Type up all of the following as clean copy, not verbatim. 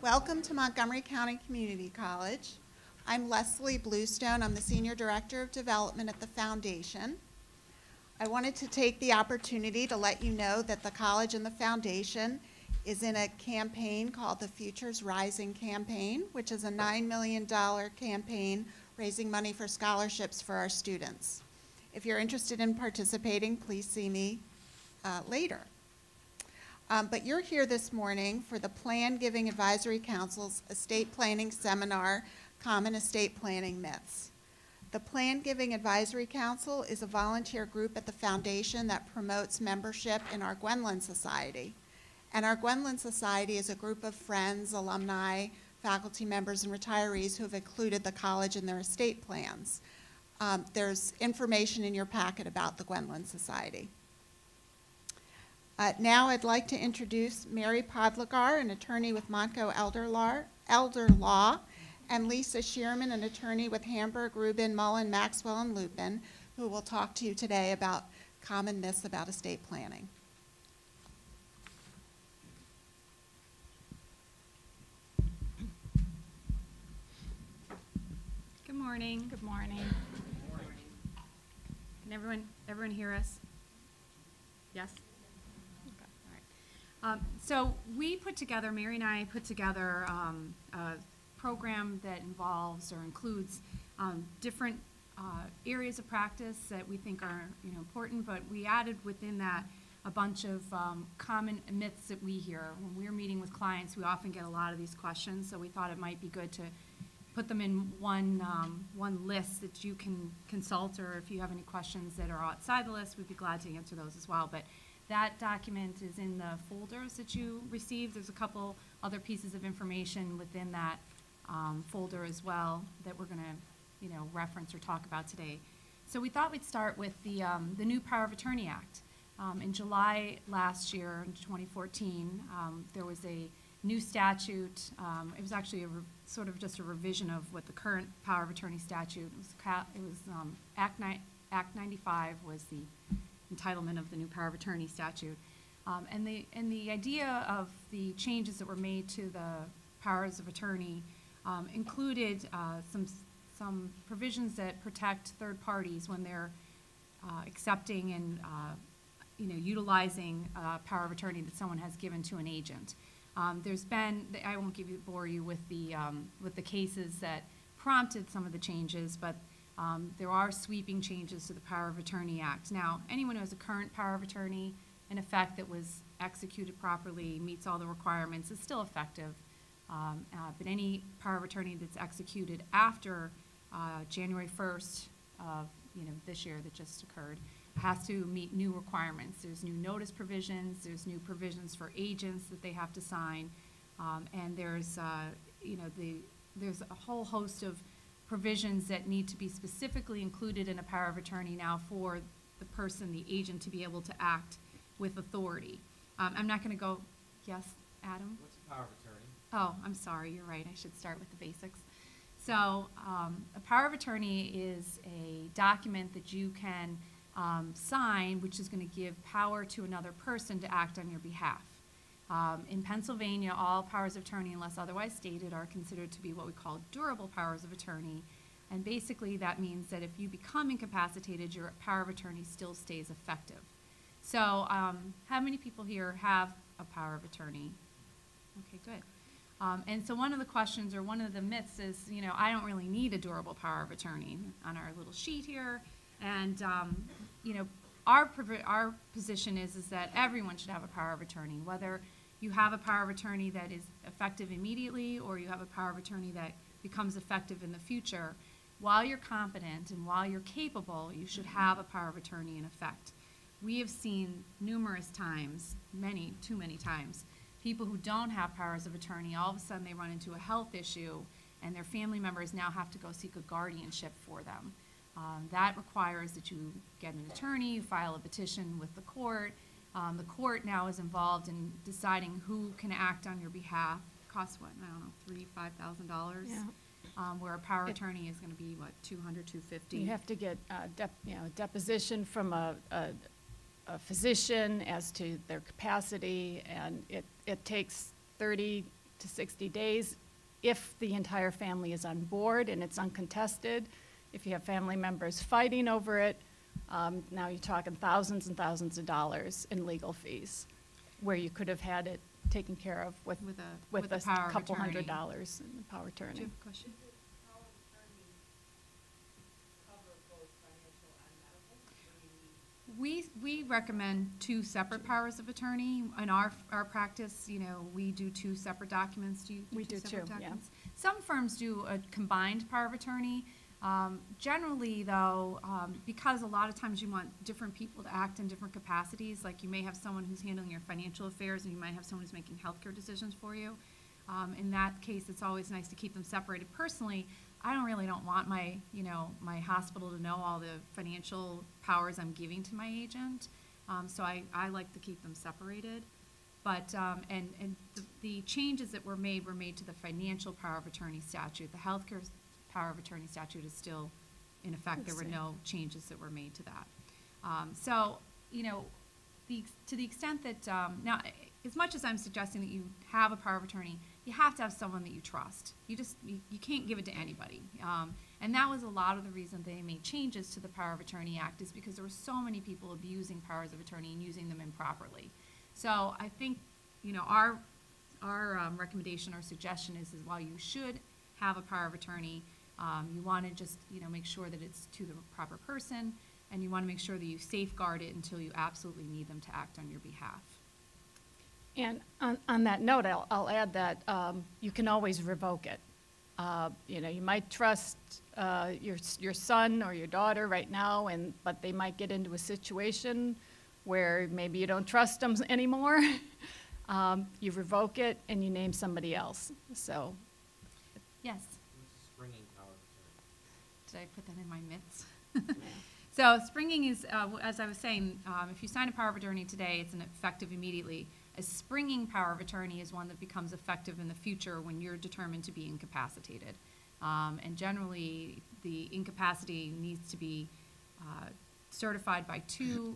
Welcome to Montgomery County Community College. I'm Leslie Bluestone. I'm the Senior Director of Development at the Foundation. I wanted to take the opportunity to let you know that the college and the Foundation is in a campaign called the Futures Rising Campaign, which is a $9 million campaign raising money for scholarships for our students. If you're interested in participating, please see me later. But you're here this morning for the Plan Giving Advisory Council's Estate Planning Seminar, Common Estate Planning Myths. The Plan Giving Advisory Council is a volunteer group at the Foundation that promotes membership in our Gwendolyn Society. And our Gwendolyn Society is a group of friends, alumni, faculty members, and retirees who have included the college in their estate plans. There's information in your packet about the Gwendolyn Society. Now I'd like to introduce Mary Podlogar, an attorney with Montco Elder Law, and Lisa Shearman, an attorney with Hamburg, Rubin, Mullen, Maxwell, and Lupin, who will talk to you today about common myths about estate planning. Good morning. Good morning. Can everyone hear us? Yes? Okay. All right. So Mary and I put together a program that involves or includes different areas of practice that we think are important, but we added within that a bunch of common myths that we hear. When we're meeting with clients, we often get a lot of these questions, so we thought it might be good to put them in one list that you can consult, or if you have any questions that are outside the list, we'd be glad to answer those as well. But that document is in the folders that you received. There's a couple other pieces of information within that folder as well that we're going to reference or talk about today. So we thought we'd start with the new Power of Attorney Act. In July last year, in 2014, there was a new statute. It was actually sort of just a revision of what the current Power of Attorney statute was. Act 95 was the entitlement of the new Power of Attorney statute. And the idea of the changes that were made to the powers of attorney included some provisions that protect third parties when they're accepting and utilizing power of attorney that someone has given to an agent. There's been, I won't bore you with the cases that prompted some of the changes, but there are sweeping changes to the Power of Attorney Act. Now, anyone who has a current power of attorney in effect that was executed properly, meets all the requirements, is still effective. But any power of attorney that's executed after January 1st of this year that just occurred has to meet new requirements. There's new notice provisions, there's new provisions for agents that they have to sign, and there's there's a whole host of provisions that need to be specifically included in a power of attorney now for the person, the agent, to be able to act with authority. I'm not going to go, yes, Adam? What's a power of attorney? Oh, I'm sorry, you're right. I should start with the basics. So a power of attorney is a document that you can sign, which is going to give power to another person to act on your behalf. In Pennsylvania, all powers of attorney, unless otherwise stated, are considered to be what we call durable powers of attorney. And basically that means that if you become incapacitated, your power of attorney still stays effective. So how many people here have a power of attorney? Okay, good. And so one of the questions, or one of the myths is, I don't really need a durable power of attorney on our little sheet here. And, our position is that everyone should have a power of attorney, whether you have a power of attorney that is effective immediately or you have a power of attorney that becomes effective in the future. While you're competent and while you're capable, you should have a power of attorney in effect. We have seen numerous times, too many times, people who don't have powers of attorney, all of a sudden they run into a health issue and their family members now have to go seek a guardianship for them. That requires that you get an attorney, you file a petition with the court. The court now is involved in deciding who can act on your behalf. It costs what, I don't know, $3,000, $5,000? Yeah. Where a power of attorney is going to be, what, $200, $250? You have to get deposition from a physician as to their capacity, and it takes 30 to 60 days. If the entire family is on board and it's uncontested, if you have family members fighting over it, now you're talking thousands and thousands of dollars in legal fees, where you could have had it taken care of with with a a power of couple attorney. $100 in power of Do you attorney. have a question? We recommend 2 separate powers of attorney. In our practice, you know, we do 2 separate documents. Do you do We 2 do separate too, yeah. documents? Some firms do a combined power of attorney. Generally, though, because a lot of times you want different people to act in different capacities, like you may have someone who's handling your financial affairs and you might have someone who's making healthcare decisions for you. In that case, it's always nice to keep them separated. Personally, I don't want my, you know, my hospital to know all the financial powers I'm giving to my agent. So I like to keep them separated. But, and the changes that were made to the financial power of attorney statute. The healthcare power of attorney statute is still in effect. There were no changes that were made to that. So, you know, to the extent that, now, as much as I'm suggesting that you have a power of attorney, you have to have someone that you trust. You can't give it to anybody. And that was a lot of the reason they made changes to the Power of Attorney Act, is because there were so many people abusing powers of attorney and using them improperly. So I think, you know, our recommendation or suggestion is while you should have a power of attorney, you want to just, you know, make sure that it's to the proper person, and you want to make sure that you safeguard it until you absolutely need them to act on your behalf. And on that note, I'll add that you can always revoke it. You know, you might trust your son or your daughter right now, but they might get into a situation where maybe you don't trust them anymore. You revoke it and you name somebody else. So, Yes. Springing power of attorney. Did I put that in my mitts? So springing is, as I was saying, if you sign a power of attorney today, it's effective immediately. A springing power of attorney is one that becomes effective in the future when you're determined to be incapacitated. And generally, the incapacity needs to be certified by 2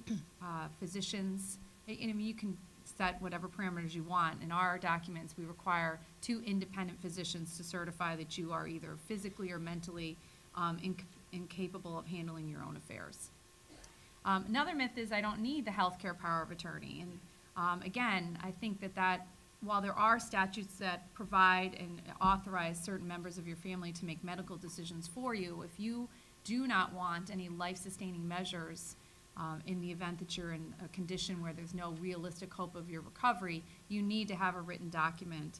physicians. I mean, you can set whatever parameters you want. In our documents, we require 2 independent physicians to certify that you are either physically or mentally incapable of handling your own affairs. Another myth is I don't need the healthcare power of attorney. And again, I think that while there are statutes that provide and authorize certain members of your family to make medical decisions for you, if you do not want any life-sustaining measures in the event that you're in a condition where there's no realistic hope of your recovery, you need to have a written document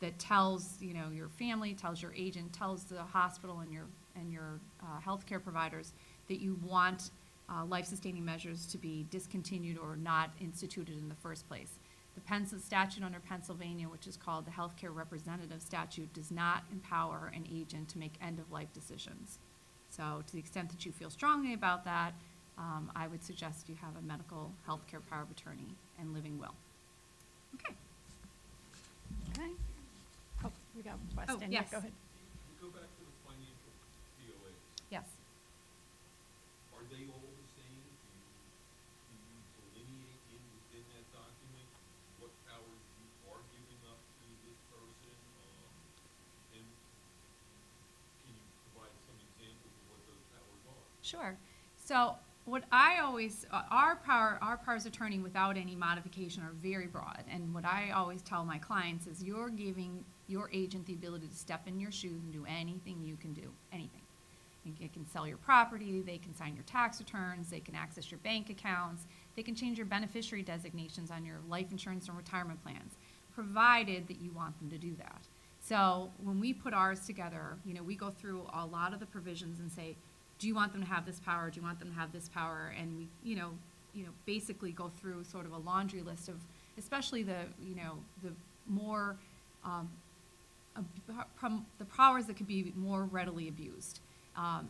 that tells, you know, your family, tells your agent, tells the hospital and your healthcare providers that you want life-sustaining measures to be discontinued or not instituted in the first place. The statute under Pennsylvania, which is called the Healthcare Representative Statute, does not empower an agent to make end-of-life decisions. So to the extent that you feel strongly about that, I would suggest you have a medical healthcare power of attorney and living will. Okay. okay. Oh, we got a question. yes. Yeah, go ahead. Go back to the financial POAs. Yes. Are they all the same? Do you delineate within that document what powers you are giving up to this person? And can you provide some examples of what those powers are? Sure. So what I always, our powers of attorney without any modification are very broad. And what I always tell my clients is you're giving your agent the ability to step in your shoes and do anything you can do, anything. They can sell your property, they can sign your tax returns, they can access your bank accounts, they can change your beneficiary designations on your life insurance and retirement plans, provided that you want them to do that. So when we put ours together, you know, we go through a lot of the provisions and say, do you want them to have this power? Do you want them to have this power? And we, you know, basically go through sort of a laundry list of, especially the more, the powers that could be more readily abused.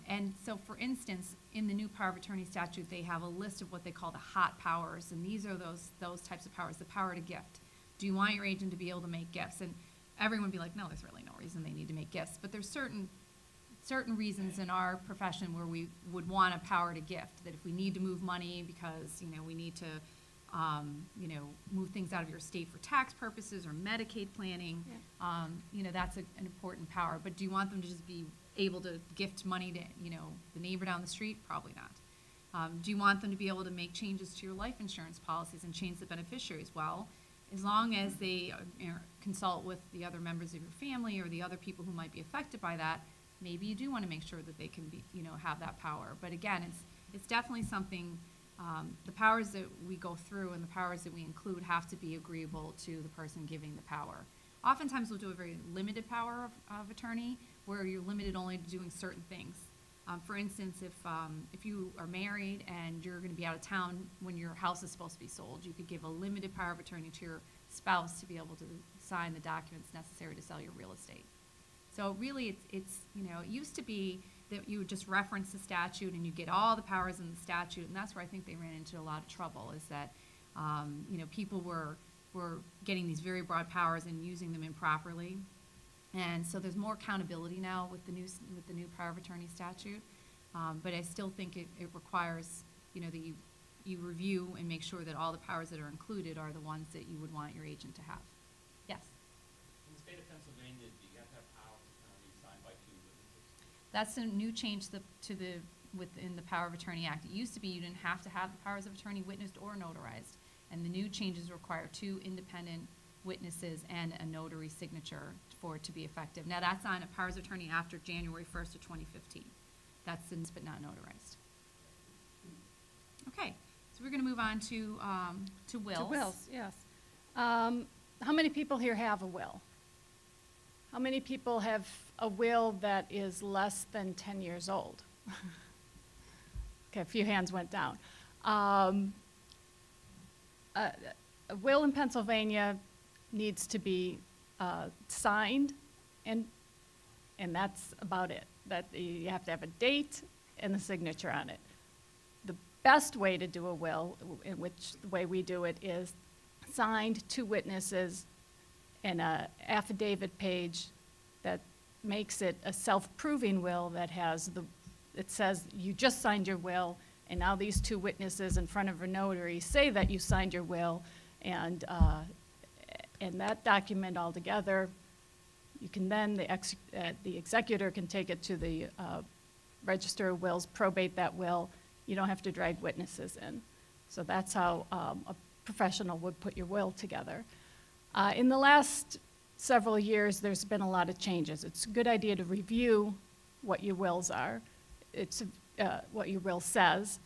And so, for instance, in the new power of attorney statute, they have a list of what they call the hot powers, and these are those types of powers. The power to gift. Do you want your agent to be able to make gifts? And everyone would be like, no, there's really no reason they need to make gifts. But there's certain reasons in our profession where we would want a power to gift. That if we need to move money because we need to you know, move things out of your estate for tax purposes or Medicaid planning. Yeah. You know, that's an important power. But do you want them to just be able to gift money to, you know, the neighbor down the street? Probably not. Do you want them to be able to make changes to your life insurance policies and change the beneficiaries? Well, as long as they consult with the other members of your family or the other people who might be affected by that, maybe you do want to make sure that they can be, you know, have that power. But again, it's definitely something, the powers that we go through and the powers that we include have to be agreeable to the person giving the power. Oftentimes we'll do a very limited power of attorney where you're limited only to doing certain things. For instance, if you are married and you're going to be out of town when your house is supposed to be sold, you could give a limited power of attorney to your spouse to be able to sign the documents necessary to sell your real estate. So really, it's you know, it used to be that you would just reference the statute and you get all the powers in the statute, and that's where I think they ran into a lot of trouble. Is that you know, people were getting these very broad powers and using them improperly. And so there's more accountability now with the new power of attorney statute, but I still think it requires, you know, that you review and make sure that all the powers that are included are the ones that you would want your agent to have. Yes. In the state of Pennsylvania, do you have to have power of attorney signed by 2 witnesses? That's a new change within the Power of Attorney Act. It used to be you didn't have to have the powers of attorney witnessed or notarized, and the new changes require 2 independent witnesses and a notary signature for it to be effective. Now that's on a powers of attorney after January 1st of 2015. That's since but not notarized. Okay, so we're going to move on to wills. To wills, yes. How many people here have a will? How many people have a will that is less than 10 years old? Okay, a few hands went down. A will in Pennsylvania needs to be signed, and that's about it. That you have to have a date and the signature on it. The best way to do a will, in which the way we do it, is signed, 2 witnesses, and an affidavit page that makes it a self-proving will that has it says you just signed your will, and now these 2 witnesses in front of a notary say that you signed your will, and that document altogether, you can then, the executor can take it to the Register of Wills, probate that will. You don't have to drag witnesses in. So that's how a professional would put your will together. In the last several years, there's been a lot of changes. It's a good idea to review what your wills are. It's what your will says.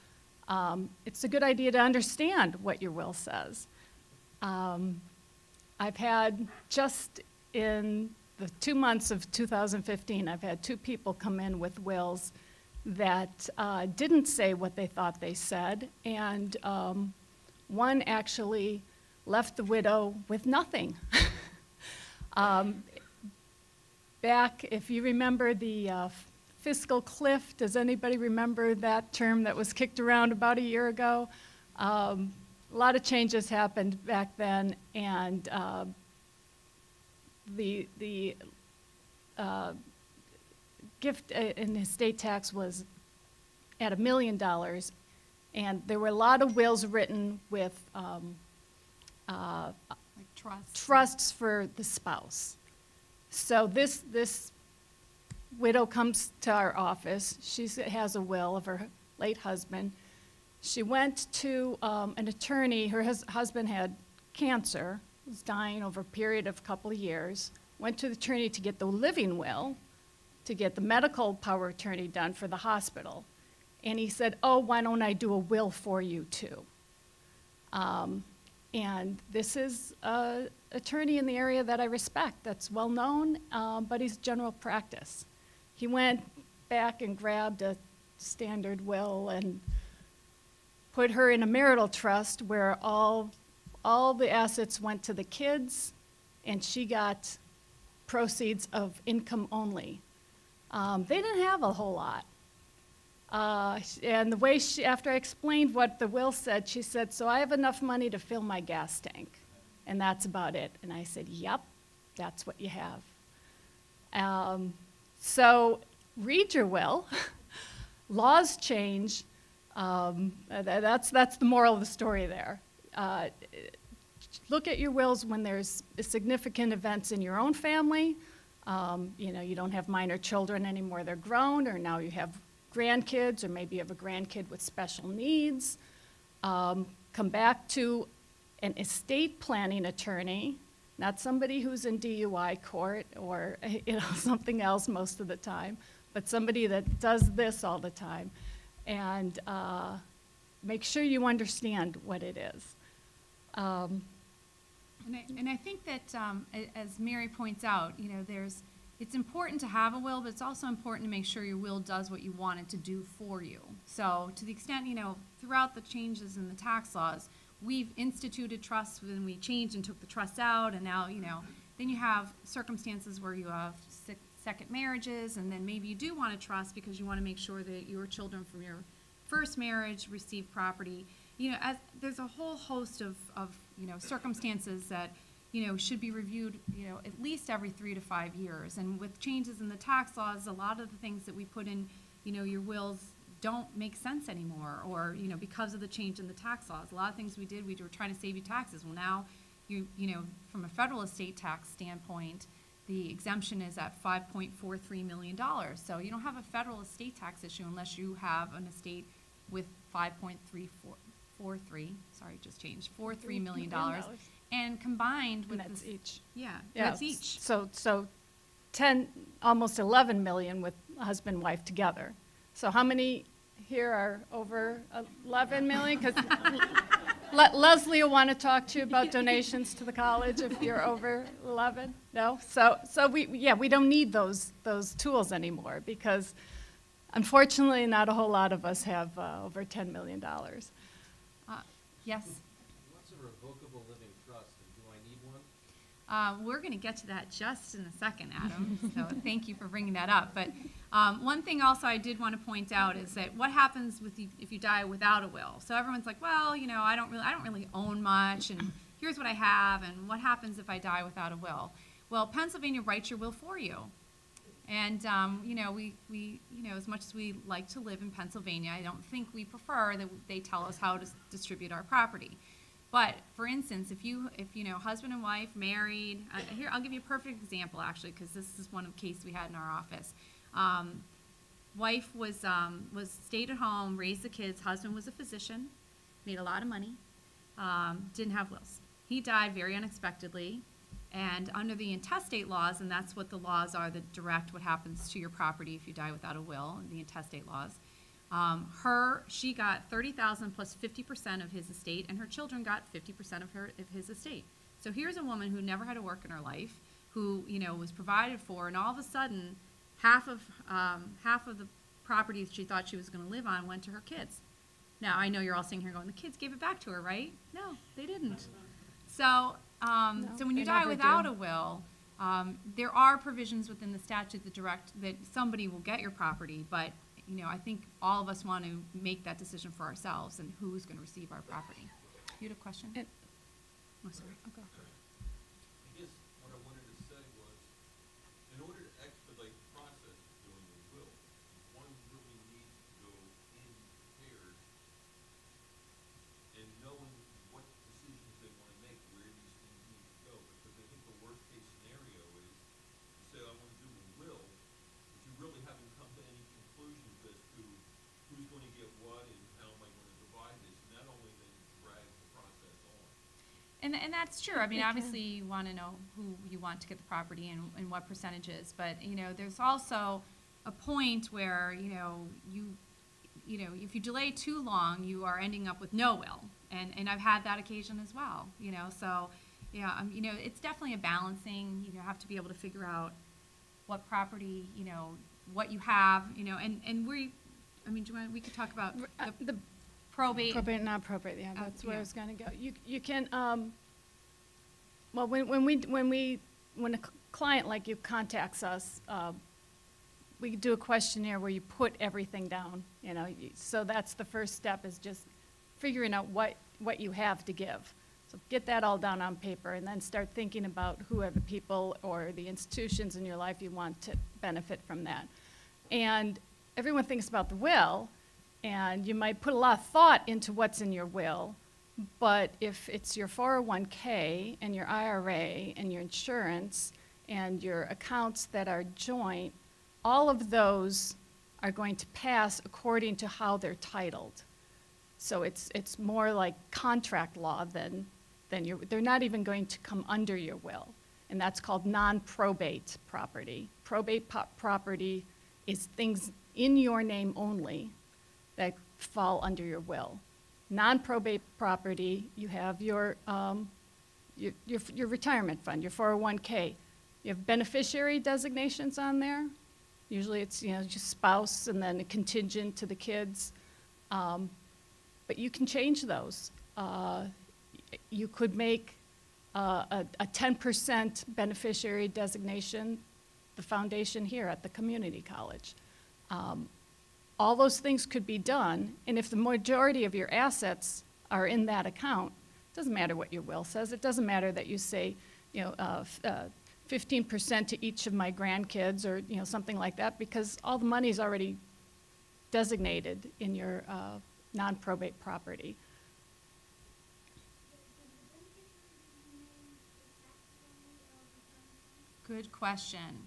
It's a good idea to understand what your will says. I've had, just in the 2 months of 2015, I've had 2 people come in with wills that didn't say what they thought they said, and one actually left the widow with nothing. Back, if you remember the fiscal cliff, does anybody remember that term that was kicked around about a year ago? A lot of changes happened back then, and the gift in estate tax was at $1 million, and there were a lot of wills written with Like trusts for the spouse. So this widow comes to our office. She has a will of her late husband. She went to an attorney. Her husband had cancer, was dying over a period of a couple of years. Went to the attorney to get the living will, to get the medical power of attorney done for the hospital. And he said, oh, why don't I do a will for you too? And this is an attorney in the area that I respect, that's well known, but he's general practice. He went back and grabbed a standard will and put her in a marital trust where all the assets went to the kids, and she got proceeds of income only. They didn't have a whole lot. And the way after I explained what the will said, she said, so I have enough money to fill my gas tank, and that's about it. And I said, yep, that's what you have. So read your will. Laws change. That's the moral of the story there. look at your wills when there's significant events in your own family. You know, you don't have minor children anymore, they're grown, or now you have grandkids, or maybe you have a grandkid with special needs. Come back to an estate planning attorney, not somebody who's in DUI court or, you know, something else most of the time, but somebody that does this all the time. And make sure you understand what it is. And I think that, as Mary points out, you know, it's important to have a will, but it's also important to make sure your will does what you want it to do for you. So to the extent, you know, throughout the changes in the tax laws, we've instituted trusts when we changed and took the trust out, and now, you know, then you have circumstances where you have second marriages, and then maybe you do want a trust because you want to make sure that your children from your first marriage receive property. You know, there's a whole host of you know, circumstances that, you know, should be reviewed, you know, at least every 3 to 5 years. And with changes in the tax laws, a lot of the things that we put in, you know, your wills don't make sense anymore, or, you know, because of the change in the tax laws. A lot of things we did, we were trying to save you taxes. Well, now, you know, from a federal estate tax standpoint, the exemption is at $5.43 million. So you don't have a federal estate tax issue unless you have an estate with $43 million, and combined with And that's this, each. yeah, Yeah, that's each. So 10, almost 11 million with husband, wife together. So how many here are over 11 million? Because Leslie will want to talk to you about donations to the college if you're over 11. No? So we don't need those tools anymore, because unfortunately not a whole lot of us have over $10 million. Yes? What's a revocable living trust, and do I need one? We're going to get to that just in a second, Adam. So thank you for bringing that up. But one thing also I did want to point out is that what happens with you if you die without a will. So everyone's like, well, you know, I don't really own much, and here's what I have, and what happens if I die without a will? Well, Pennsylvania writes your will for you. And you know, we you know, as much as we like to live in Pennsylvania, I don't think we prefer that they tell us how to distribute our property. But for instance, if you know, husband and wife married, here I'll give you a perfect example actually, because this is one of the cases we had in our office. Wife was stayed at home, raised the kids. Husband was a physician, made a lot of money, didn't have wills. He died very unexpectedly. And under the intestate laws, and that's what the laws are that direct what happens to your property if you die without a will, the intestate laws, she got $30,000 plus 50% of his estate, and her children got 50% of his estate. So here's a woman who never had to work in her life, who, you know, was provided for, and all of a sudden, half of the property she thought she was going to live on went to her kids. Now I know you're all sitting here going, the kids gave it back to her, right? No, they didn't. So. So when you die without a will, there are provisions within the statute that direct that somebody will get your property, but, you know, I think all of us want to make that decision for ourselves and who's going to receive our property. You had a question? Oh, sorry. I'll go. I guess what I wanted to say was, in order to expedite the process of doing a will, one really needs to go in prepared and knowing what decisions they want to make, where these things need to go. Because I think the worst case scenario is, you say, I want to do a will, but you really haven't come to any conclusions as to who's going to get what and how am I going to divide this, and that only then drags the process on. And that's true. I mean, obviously you want to know who you want to get the property and what percentages, but, you know, there's also a point where, you know, if you delay too long, you are ending up with no will. And I've had that occasion as well, you know, so, yeah, you know, it's definitely a balancing. You have to be able to figure out what property, you know, what you have, you know, and we could talk about the probate. Probate, not probate, yeah, that's where yeah. I was going to go. You can, well, when a client like you contacts us, we do a questionnaire where you put everything down, you know, so that's the first step, is just figuring out what you have to give. So get that all down on paper, and then start thinking about who are the people or the institutions in your life you want to benefit from that. And everyone thinks about the will, and you might put a lot of thought into what's in your will, But if it's your 401K and your IRA and your insurance and your accounts that are joint, all of those are going to pass according to how they're titled. So it's more like contract law than they're not even going to come under your will. And that's called non-probate property. Probate property is things in your name only that fall under your will. Non-probate property, you have your retirement fund, your 401K. You have beneficiary designations on there. Usually it's, just spouse and then a contingent to the kids. But you can change those. You could make a 10% beneficiary designation, the foundation here at the community college. All those things could be done, and if the majority of your assets are in that account, it doesn't matter what your will says. It doesn't matter that you say, 15% to each of my grandkids or, something like that, because all the money is already designated in your non-probate property. Good question.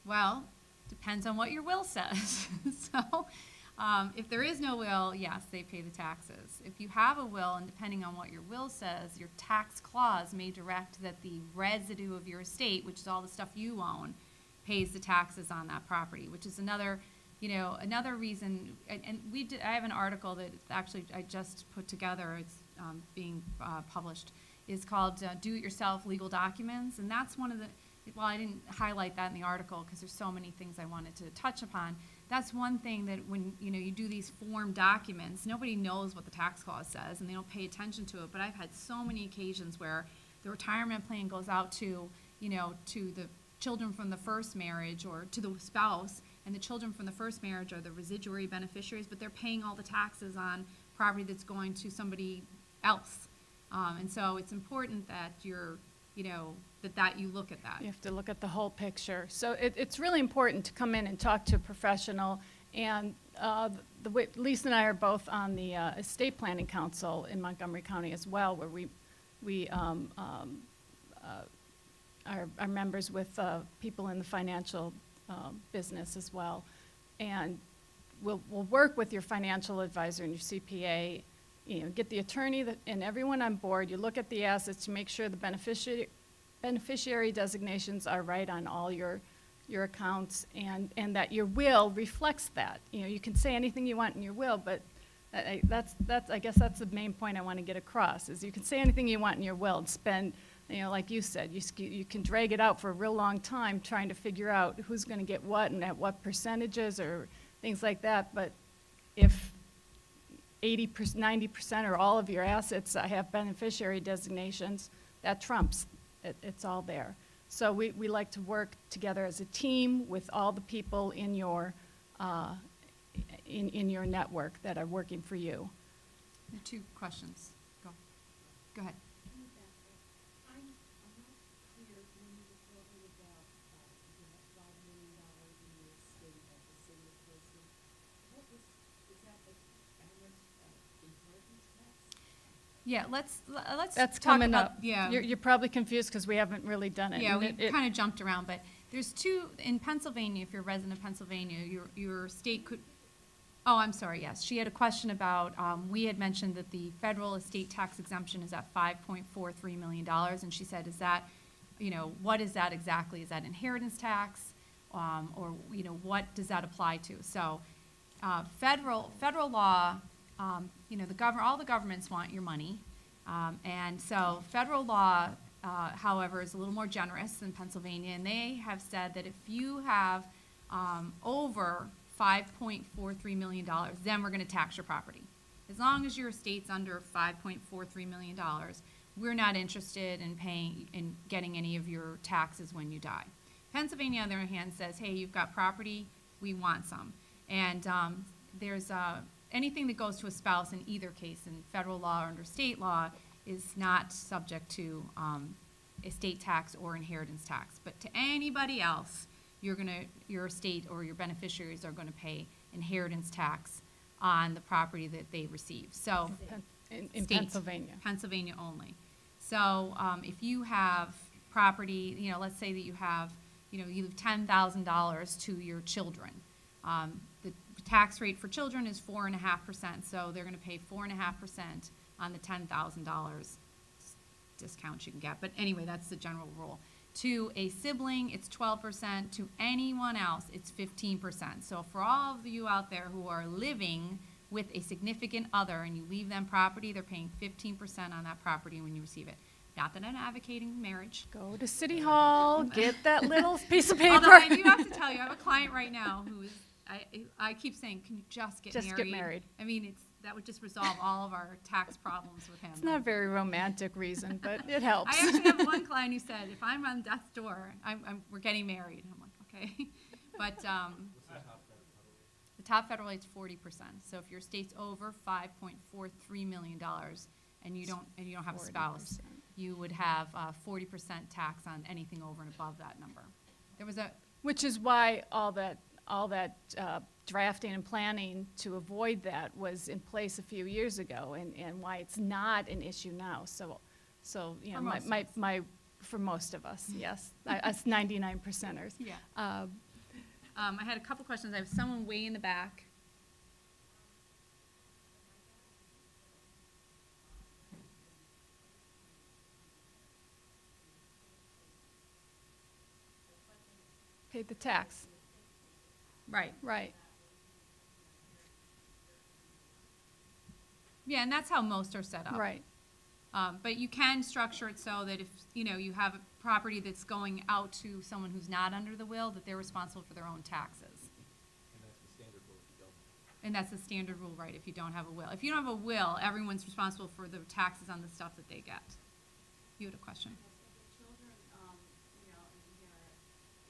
Well, depends on what your will says. So, if there is no will, yes, they pay the taxes. If you have a will, and depending on what your will says, your tax clause may direct that the residue of your estate, which is all the stuff you own, pays the taxes on that property, which is another, another reason. And I have an article that actually I just put together. It's being published. Is called "Do-It-Yourself Legal Documents," and that's one of the. Well, I didn't highlight that in the article because there's so many things I wanted to touch upon. That's one thing that when you do these form documents, nobody knows what the tax clause says and they don't pay attention to it. But I've had so many occasions where the retirement plan goes out to to the children from the first marriage or to the spouse, and the children from the first marriage are the residuary beneficiaries, but they're paying all the taxes on property that's going to somebody else. And so it's important that you're that you look at that. You have to look at the whole picture. So it's really important to come in and talk to a professional. And Lisa and I are both on the Estate Planning Council in Montgomery County as well, where we are members with people in the financial business as well. And we'll work with your financial advisor and your CPA. Get the attorney and everyone on board. You look at the assets to make sure the beneficiary designations are right on all your accounts, and that your will reflects that. You can say anything you want in your will, but I guess that's the main point I want to get across, is you can say anything you want in your will and spend, like you said, you can drag it out for a real long time trying to figure out who's going to get what and at what percentages or things like that. But if 80%, 90% or all of your assets have beneficiary designations, that trumps. It's all there. So we like to work together as a team with all the people in your network that are working for you. There are two questions. Go ahead. I'm not clear when you were talking about $5 million in the estate of the single person. Is that how much inheritance tax? Yeah, let's That's talk coming about, up. Yeah. You're probably confused because we haven't really done it. Yeah, And we kind of jumped around, but there's two in Pennsylvania. If you're a resident of Pennsylvania, your state could. Oh, I'm sorry. Yes, she had a question about. We had mentioned that the federal estate tax exemption is at $5.43 million, and she said, "Is that, what is that exactly? Is that inheritance tax, or what does that apply to?" So, federal law. All the governments want your money, and so federal law, however, is a little more generous than Pennsylvania, and they have said that if you have over $5.43 million, then we're going to tax your property. As long as your estate's under $5.43 million, we're not interested in getting any of your taxes when you die. Pennsylvania, on the other hand, says, hey, you've got property, we want some. And there's anything that goes to a spouse in either case, in federal law or under state law, is not subject to estate tax or inheritance tax. But to anybody else, your estate or your beneficiaries are going to pay inheritance tax on the property that they receive. So In state. Pennsylvania. Pennsylvania only. So if you have property, you know, let's say that you have, you know, you leave $10,000 to your children. The tax rate for children is 4.5%, so they're going to pay 4.5% on the $10,000 discount you can get. But anyway, that's the general rule. To a sibling, it's 12%. To anyone else, it's 15%. So for all of you out there who are living with a significant other and you leave them property, they're paying 15% on that property when you receive it. Not that I'm advocating marriage. Go to City Hall, get that little piece of paper. Although I do have to tell you, I have a client right now who is, I keep saying, can you just get married? Just get married. I mean, that would just resolve all of our tax problems with him. It's not a very romantic reason, but it helps. I actually have one client who said, if I'm on death's door, we're getting married. I'm like, okay. But the top federal rate's 40%. So if your state's over $5.43 million and you don't have a spouse, 40%. you would have 40% tax on anything over and above that number. There was a Which is why all that drafting and planning to avoid that was in place a few years ago, and why it's not an issue now. So you know, for most of us, yes, us 99%ers. Yeah. I had a couple questions. I have someone way in the back. Paid the tax. Right. Right. Yeah, and that's how most are set up. Right. But you can structure it so that if, you know, you have a property that's going out to someone who's not under the will, that they're responsible for their own taxes. And that's the standard rule if you don't. And that's the standard rule, right, if you don't have a will. If you don't have a will, everyone's responsible for the taxes on the stuff that they get. You had a question? Yes, if the children, you know, inherit,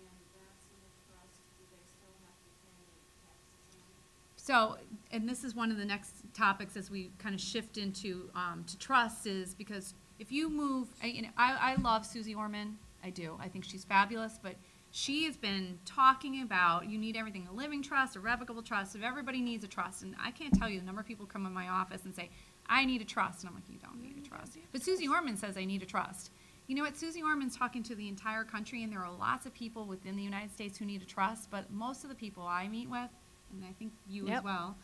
and that's in the trust, do they still have to pay taxes on it? So, and this is one of the next topics as we kind of shift into to trusts, is because if you move, I love Susie Orman, I do. I think she's fabulous, but she has been talking about you need everything, a living trust, a revocable trust, if everybody needs a trust. And I can't tell you the number of people come in my office and say, I need a trust. And I'm like, you don't need a trust. But Susie Orman says I need a trust. You know what? Susie Orman's talking to the entire country, and there are lots of people within the United States who need a trust, but most of the people I meet with, and I think you as Yep. well,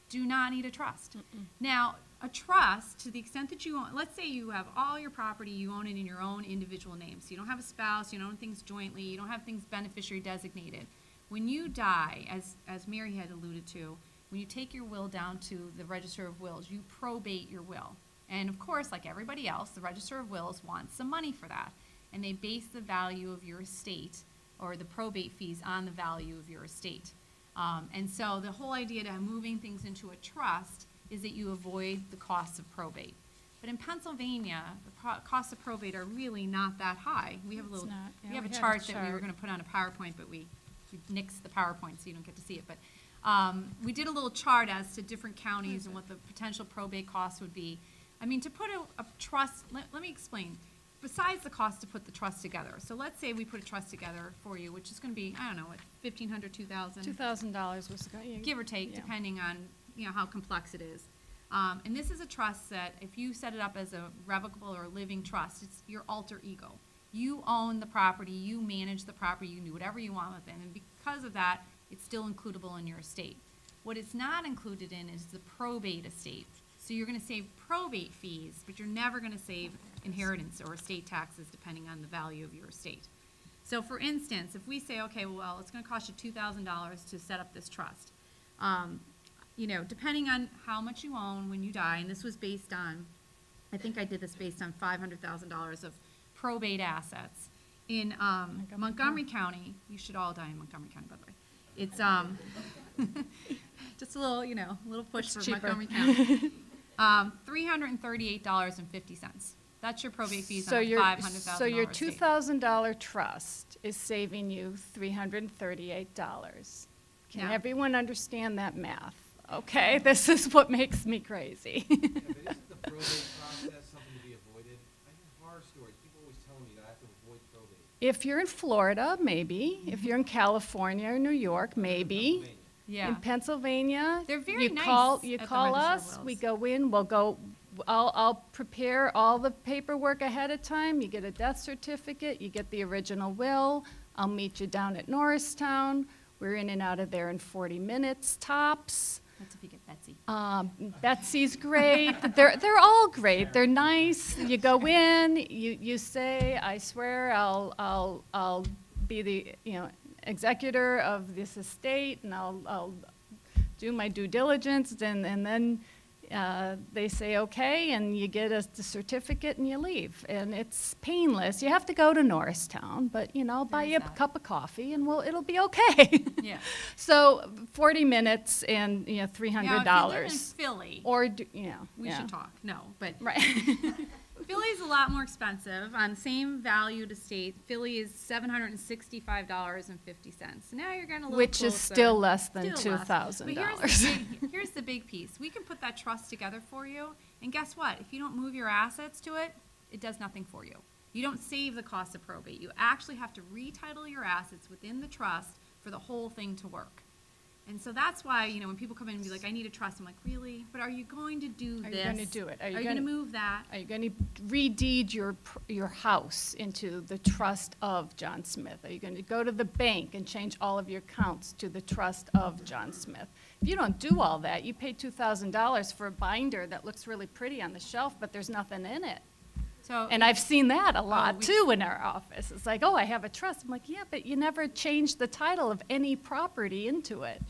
do not need a trust. Now, a trust, to the extent that you own, let's say you have all your property, you own it in your own individual name. So you don't have a spouse, you don't own things jointly, you don't have things beneficiary designated. When you die, as Mary had alluded to, when you take your will down to the Register of Wills, you probate your will. And of course, like everybody else, the Register of Wills wants some money for that. And they base the value of your estate, or the probate fees, on the value of your estate. And so the whole idea to moving things into a trust is that you avoid the costs of probate. But in Pennsylvania, the costs of probate are really not that high. We have a little, It's not. Yeah, we have we a have a chart that we were chart. going to put on a PowerPoint, but we nixed the PowerPoint, so you don't get to see it. But we did a little chart as to different counties and what the potential probate costs would be. I mean, to put a trust, let me explain. Besides the cost to put the trust together, so let's say we put a trust together for you, which is going to be, I don't know, what, $1,500, $2,000? $2,000 was going. Give or take, Yeah. depending on, you know, how complex it is. And this is a trust that if you set it up as a revocable or living trust, it's your alter ego. You own the property, you manage the property, you can do whatever you want with it, and because of that, it's still includable in your estate. What it's not included in is the probate estate. So you're going to save probate fees, but you're never going to save inheritance or estate taxes depending on the value of your estate. So for instance, if we say, okay, well, it's going to cost you $2,000 to set up this trust. You know, depending on how much you own when you die, and this was based on, I think I did this based on $500,000 of probate assets. In Montgomery County, you should all die in Montgomery County, by the way. It's just a little, you know, a little push It's for cheaper. Montgomery County. $338.50. That's your probate fees on a $500,000 So your estate. $2,000 trust is saving you $338. Can Yeah. everyone understand that math? Okay, this is what makes me crazy. Yeah, but isn't the probate process something to be avoided? I hear horror stories. People always tell me that I have to avoid probate. If you're in Florida, maybe. If you're in California or New York, maybe. Pennsylvania. Yeah. In Pennsylvania, They're very you nice call at the us, Register of we Wills. go in, I'll prepare all the paperwork ahead of time. You get a death certificate, you get the original will. I'll meet you down at Norristown. We're in and out of there in 40 minutes tops. That's if you get Betsy. Betsy's great. They're all great. They're nice. You go in, you say, I swear I'll be the executor of this estate, and I'll do my due diligence, and then they say okay, and you get the certificate and you leave, and it's painless. You have to go to Norristown, but I'll buy you a cup of coffee, and it'll be okay. Yeah. So 40 minutes and $300. Now, if you live in Philly, we should talk. No, but right. Philly's a lot more expensive. On same valued estate, Philly is $765.50. Now you're getting a little Which closer. is still less than Still less. $2,000. But here's the big piece. We can put that trust together for you, and guess what? If you don't move your assets to it, it does nothing for you. You don't save the cost of probate. You actually have to retitle your assets within the trust for the whole thing to work. And so that's why, when people come in and be like, I need a trust, I'm like, really? But are you going to do this? Are you going to do it? Are you going to move that? Are you going to redeed your house into the trust of John Smith? Are you going to go to the bank and change all of your accounts to the trust of John Smith? If you don't do all that, you pay $2,000 for a binder that looks really pretty on the shelf, but there's nothing in it. And I've seen that a lot, too, in our office. It's like, oh, I have a trust. I'm like, yeah, but you never changed the title of any property into it.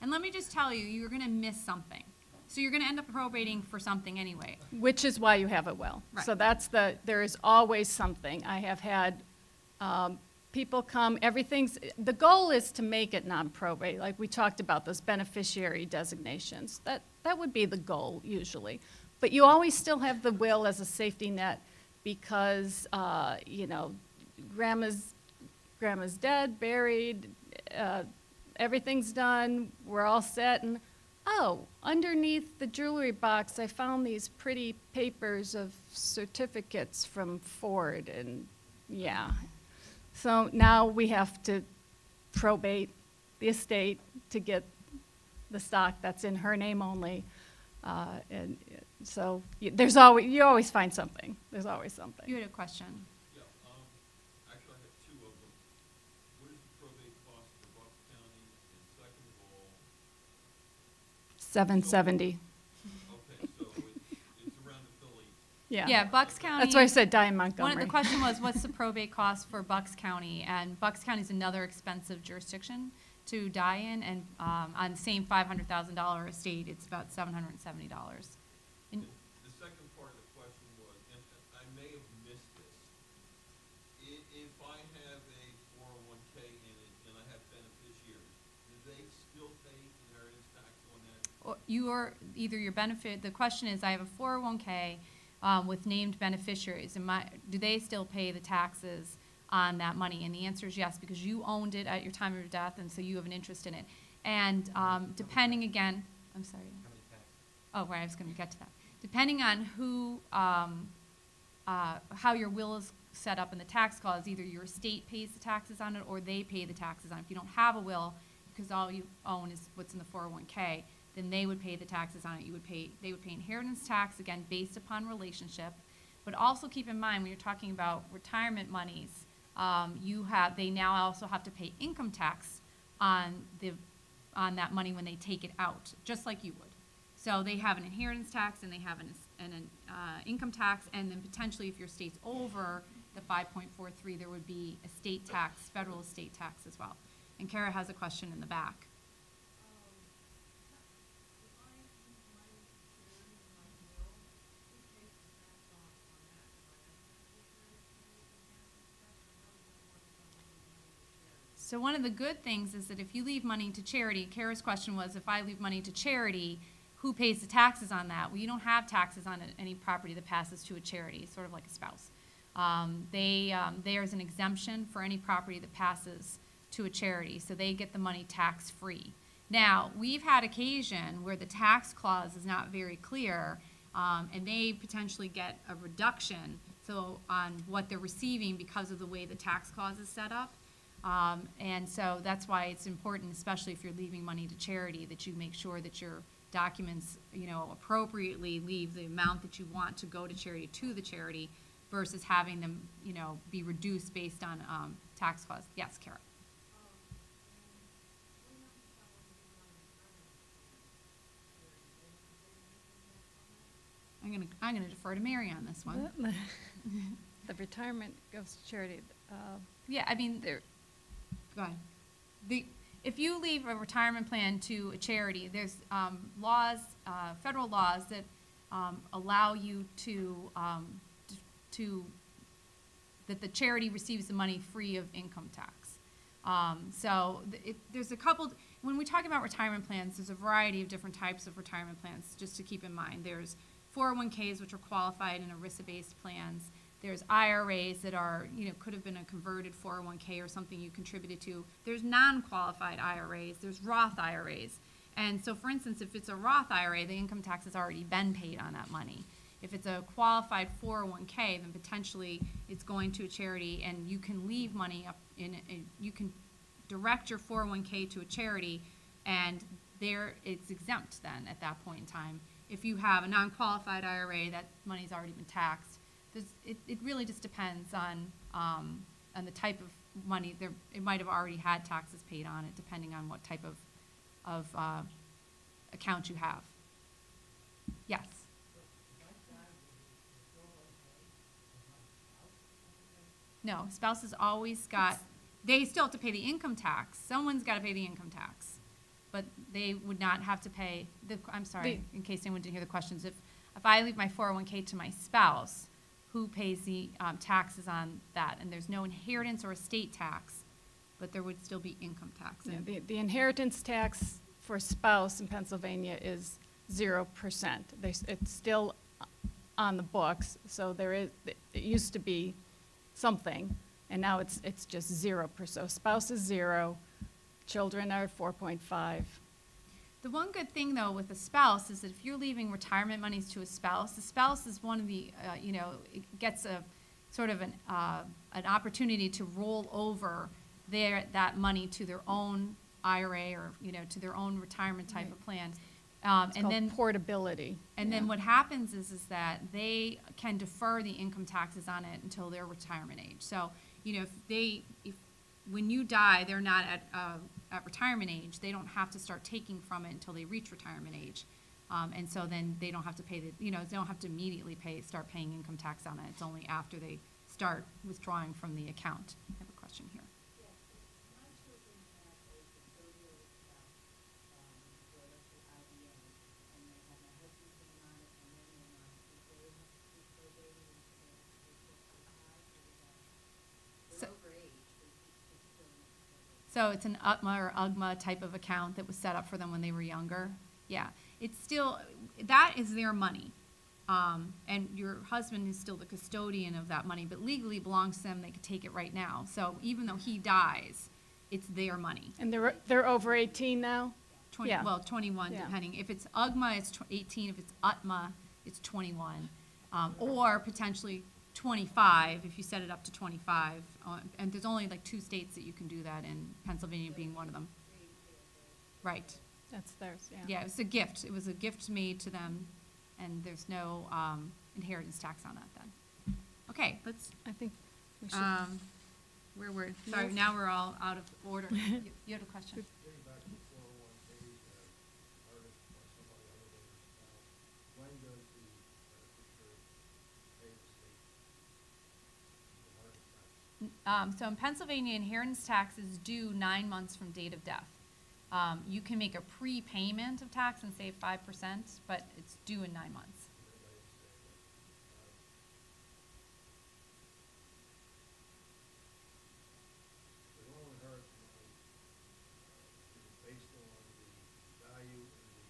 And let me just tell you, you're going to miss something. So you're going to end up probating for something anyway. Which is why you have a will. Right. So there is always something. I have had people come, the goal is to make it non-probate. Like we talked about, those beneficiary designations. That would be the goal, usually. But you always still have the will as a safety net because, grandma's dead, buried, everything's done, we're all set, and underneath the jewelry box, I found these pretty papers of certificates from Ford, and so now we have to probate the estate to get the stock that's in her name only, and so you always find something. There's always something. You had a question. Yeah, actually I have two of them. What is the probate cost for Bucks County? And second of all, $770. okay, so it's around the Philly. Yeah, Bucks County. That's why I said die in Montgomery. The question was, what's the probate cost for Bucks County? And Bucks County is another expensive jurisdiction to die in, and on the same $500,000 estate, it's about $770. And The second part of the question was, and I may have missed this. If I have a 401k in it and I have beneficiaries, do they still pay inheritance tax on that? you are either your benefit. The question is, I have a 401k with named beneficiaries. Do they still pay the taxes on that money? And the answer is yes, because you owned it at your time of your death, and so you have an interest in it. And depending again, I'm sorry. Oh, right, I was going to get to that. Depending on who, how your will is set up in the tax clause, either your estate pays the taxes on it or they pay the taxes on it. If you don't have a will, because all you own is what's in the 401k, then they would pay the taxes on it. They would pay inheritance tax, again, based upon relationship. But also keep in mind, when you're talking about retirement monies, they now also have to pay income tax on that money when they take it out, just like you would. So they have an inheritance tax and they have an income tax, and then potentially if your estate's over the 5.43, there would be estate tax, federal estate tax as well. And Kara has a question in the back. So one of the good things is that if you leave money to charity, Kara's question was, if I leave money to charity, who pays the taxes on that? Well, you don't have taxes on any property that passes to a charity, sort of like a spouse. There's an exemption for any property that passes to a charity, so they get the money tax-free. Now, we've had occasion where the tax clause is not very clear, and they potentially get a reduction on what they're receiving because of the way the tax clause is set up. And so that's why it's important, especially if you're leaving money to charity, that you make sure that you're documents, appropriately leave the amount that you want to go to charity to the charity versus having them, be reduced based on tax costs. Yes, Kara? I'm gonna defer to Mary on this one. The retirement goes to charity. Yeah, I mean, There, go ahead. If you leave a retirement plan to a charity, there's laws, federal laws that allow you that the charity receives the money free of income tax. There's a couple, when we talk about retirement plans, there's a variety of different types of retirement plans, just to keep in mind. There's 401ks, which are qualified and ERISA-based plans. There's IRAs that are, could have been a converted 401k or something you contributed to. There's non-qualified IRAs. There's Roth IRAs. And so, for instance, if it's a Roth IRA, the income tax has already been paid on that money. If it's a qualified 401k, then potentially it's going to a charity, and you can leave money up you can direct your 401k to a charity, and it's exempt then at that point in time. If you have a non-qualified IRA, that money's already been taxed. It really just depends on the type of money. It might have already had taxes paid on it, depending on what type of account you have. Yes. No, spouses always they still have to pay the income tax. Someone's got to pay the income tax, but they would not have to pay I'm sorry, in case anyone didn't hear the questions. If I leave my 401k to my spouse, who pays the taxes on that? And there's no inheritance or estate tax, but there would still be income tax. yeah, the inheritance tax for spouse in Pennsylvania is 0%. It's still on the books, so it used to be something, and now it's just 0%. So spouse is 0, children are 4.5. The one good thing, though, with a spouse is that if you're leaving retirement monies to a spouse, the spouse is one of the, it gets a sort of an opportunity to roll over that money to their own IRA or, to their own retirement type of plan. It's called portability. And then what happens is that they can defer the income taxes on it until their retirement age. So, if when you die, they're not at retirement age, they don't have to start taking from it until they reach retirement age. And so then they don't have to pay they don't have to immediately start paying income tax on it. It's only after they start withdrawing from the account. I have a question here. Yes, my children have a custodial account, for electric IBM, and they have my husband's name on it and their name on it. Do they have to be probated and they have to pay taxes? They're over age, but it's still necessary. So it's an UTMA or UGMA type of account that was set up for them when they were younger. Yeah, it's still, that is their money. And your husband is still the custodian of that money, but legally belongs to them. They could take it right now. So even though he dies, it's their money. And they're over 18 now? 20, Yeah. Well, 21, Yeah. depending. If it's UGMA, it's 18. If it's UTMA, it's 21. Or potentially 25 if you set it up to 25. And there's only like 2 states that you can do that in, Pennsylvania being one of them. Right. That's theirs, yeah. Yeah, it was a gift. It was a gift made to them, and there's no inheritance tax on that then. Okay, let's, I think we should. sorry, now we're all out of order. You had a question? Getting back to 401Ks, artist or somebody other than your spouse, when does the beneficiary pay the state inheritance tax? So in Pennsylvania, inheritance tax is due 9 months from date of death. You can make a prepayment of tax and save 5%, but it's due in 9 months. The normal inheritance money is based on the value in the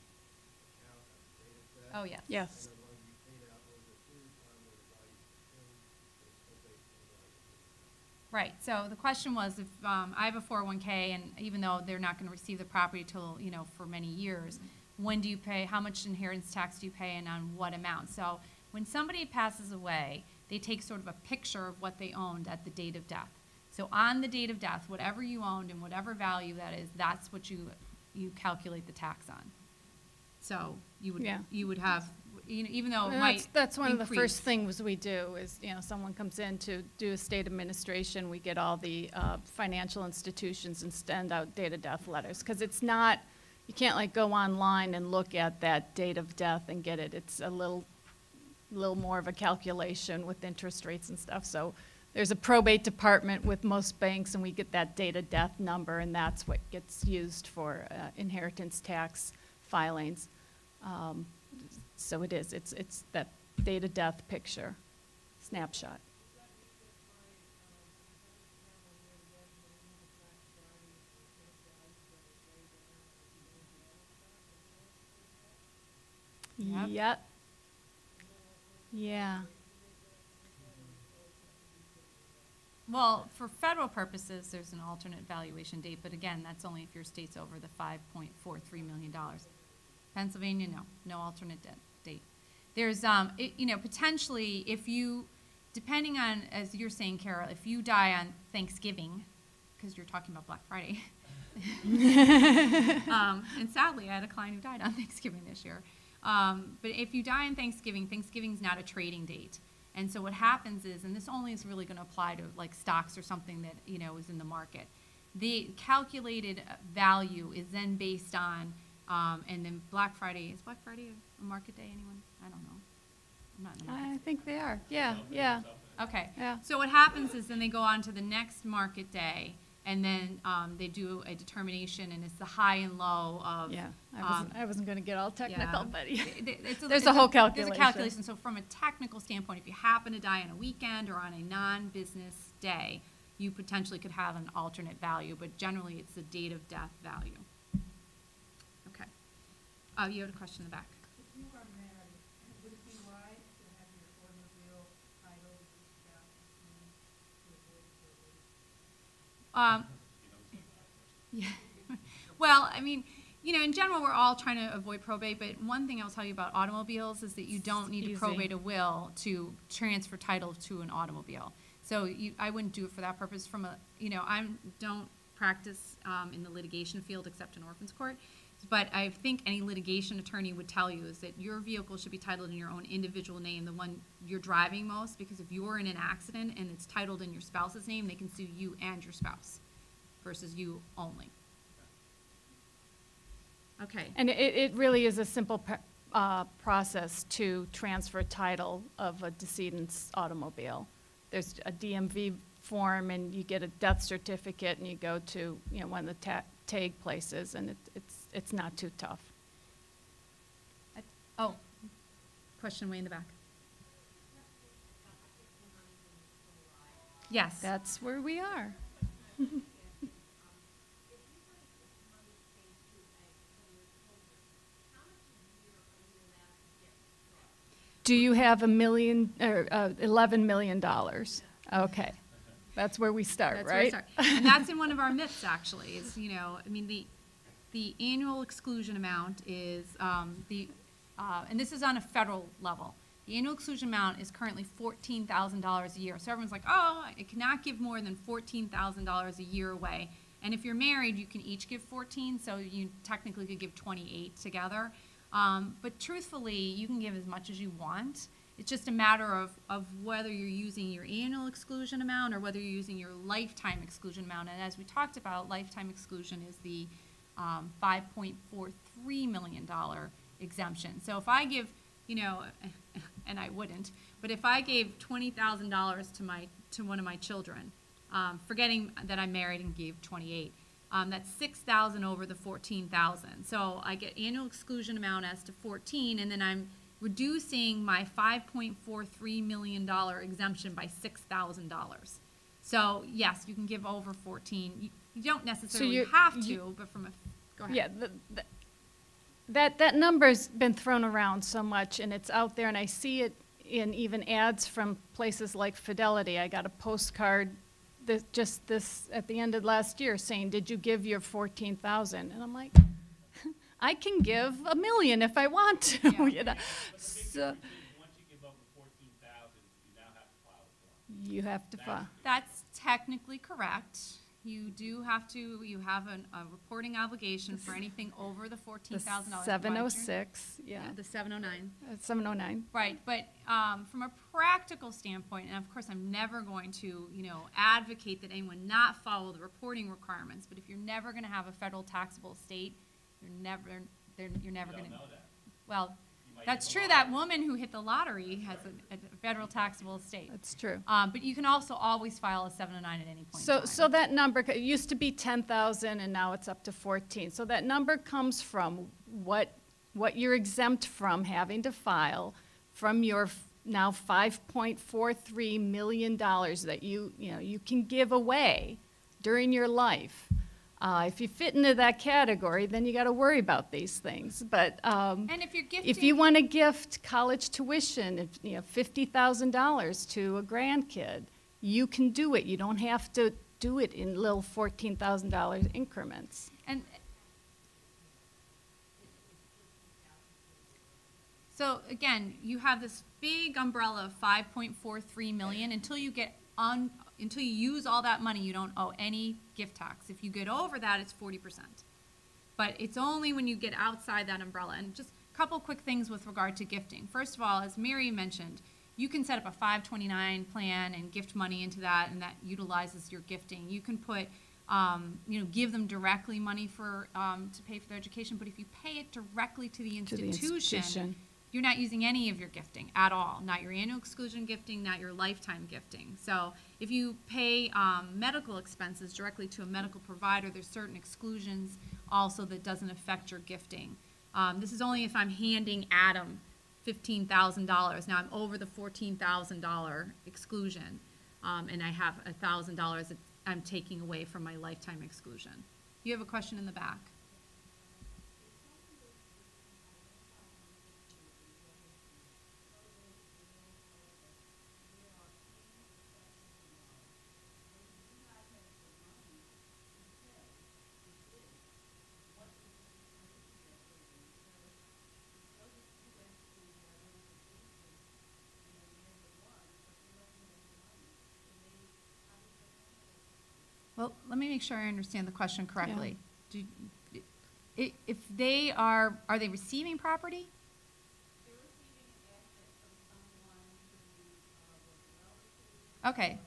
account at the date of death. Oh, yes. Yes. And then when you paid out over a period of time where the value changed, it's still based on the value of the account. Right, so the question was if I have a 401k and even though they're not going to receive the property till, for many years, when do you pay, how much inheritance tax do you pay and on what amount? So when somebody passes away, they take sort of a picture of what they owned at the date of death. So on the date of death, whatever you owned and whatever value that is, that's what you calculate the tax on. So Yeah. you would have, even though it And might that's one of the increase. first things we do is, someone comes in to do a state administration, we get all the financial institutions and send out date of death letters. Because it's not, you can't like go online and look at that date of death and get it. It's a little more of a calculation with interest rates and stuff. So there's a probate department with most banks, and we get that date of death number, and that's what gets used for inheritance tax filings. So it's that date of death picture, snapshot. Yep. Yep. Yeah. Well, for federal purposes, there's an alternate valuation date, but again, that's only if your state's over the $5.43 million. Pennsylvania, no alternate date. There's, potentially, if you, depending on, as you're saying, Carol, if you die on Thanksgiving, because you're talking about Black Friday, and sadly, I had a client who died on Thanksgiving this year. But if you die on Thanksgiving, Thanksgiving's not a trading date. And so what happens is, and this only is really going to apply to like stocks or something that, is in the market. The calculated value is then based on, and then Black Friday, is Black Friday a market day, anyone? I don't know. I'm not in the market. I think they are. Yeah. Okay. Yeah. So what happens is then they go on to the next market day, and then they do a determination, and it's the high and low of. Yeah. I wasn't going to get all technical, but There's there's a whole calculation. There's a calculation. So from a technical standpoint, if you happen to die on a weekend or on a non-business day, you potentially could have an alternate value, but generally it's the date of death value. Okay. You had a question in the back. If you are married, would it be wise to have your automobile title to avoid probate? Yeah. Well, I mean, in general, we're all trying to avoid probate, but one thing I'll tell you about automobiles is that you don't need to Easy. probate a will to transfer title to an automobile. So I wouldn't do it for that purpose. I don't practice in the litigation field except in orphans court. But I think any litigation attorney would tell you is that your vehicle should be titled in your own individual name, the one you're driving most, because if you're in an accident and it's titled in your spouse's name, they can sue you and your spouse versus you only. Okay. And it really is a simple process to transfer title of a decedent's automobile. There's a DMV form, and you get a death certificate, and you go to one of the tag places, and it's not too tough. Question way in the back. Yes. That's where we are. Do you have $1 million or $11 million? Okay, that's where we start, That's right? where we start. And that's in one of our myths, actually, is, the annual exclusion amount is, and this is on a federal level. The annual exclusion amount is currently $14,000 a year. So everyone's like, oh, I cannot give more than $14,000 a year away. And if you're married, you can each give 14, so you technically could give 28 together. But truthfully, you can give as much as you want. It's just a matter of whether you're using your annual exclusion amount or whether you're using your lifetime exclusion amount. And as we talked about, lifetime exclusion is the $5.43 million exemption. So if I give, and I wouldn't, but if I gave $20,000 to one of my children, forgetting that I'm married and gave 28, that's $6,000 over the $14,000. So I get annual exclusion amount as to 14, and then I'm reducing my $5.43 million exemption by $6,000. So yes, you can give over 14. You don't necessarily have to, but from a go ahead. Yeah, that number's been thrown around so much, and it's out there, and I see it in even ads from places like Fidelity. I got a postcard just this at the end of last year saying, "Did you give your 14,000?" And I'm like, I can give $1 million if I want to. Yeah. So Once you give over 14,000, you now have to file a form. you have to file. That's technically correct. You do have to, you have a reporting obligation for anything over the The $14,000. 706, yeah, The 709. 709. Right, but from a practical standpoint, and of course, I'm never going to, advocate that anyone not follow the reporting requirements. But if you're never going to have a federal taxable estate, you're never going to. You don't know that. Well, You might that's hit the true. That lottery. woman who hit the lottery has a federal taxable estate. That's true. But you can also always file a 709 at any point. in So, time. so that number, it used to be 10,000 and now it's up to 14. So that number comes from what you're exempt from having to file from your now $5.43 million that you can give away during your life. If you fit into that category, then you got to worry about these things. But And if you're gifting, if you want to gift college tuition, $50,000 to a grandkid, you can do it. You don't have to do it in little $14,000 increments. and so again, you have this big umbrella of 5.43 million. Until you use all that money, you don't owe any gift tax. If you get over that, it's 40%. But it's only when you get outside that umbrella. And just a couple quick things with regard to gifting. First of all, as Mary mentioned, you can set up a 529 plan and gift money into that, and that utilizes your gifting. You can put, give them directly money for to pay for their education. But if you pay it directly to the institution, you're not using any of your gifting at all. Not your annual exclusion gifting, not your lifetime gifting. So if you pay medical expenses directly to a medical provider, there's certain exclusions also that doesn't affect your gifting. This is only if I'm handing Adam $15,000. Now I'm over the $14,000 exclusion, and I have $1,000 that I'm taking away from my lifetime exclusion. You have a question in the back? Well, let me make sure I understand the question correctly. If they are they receiving property? Okay.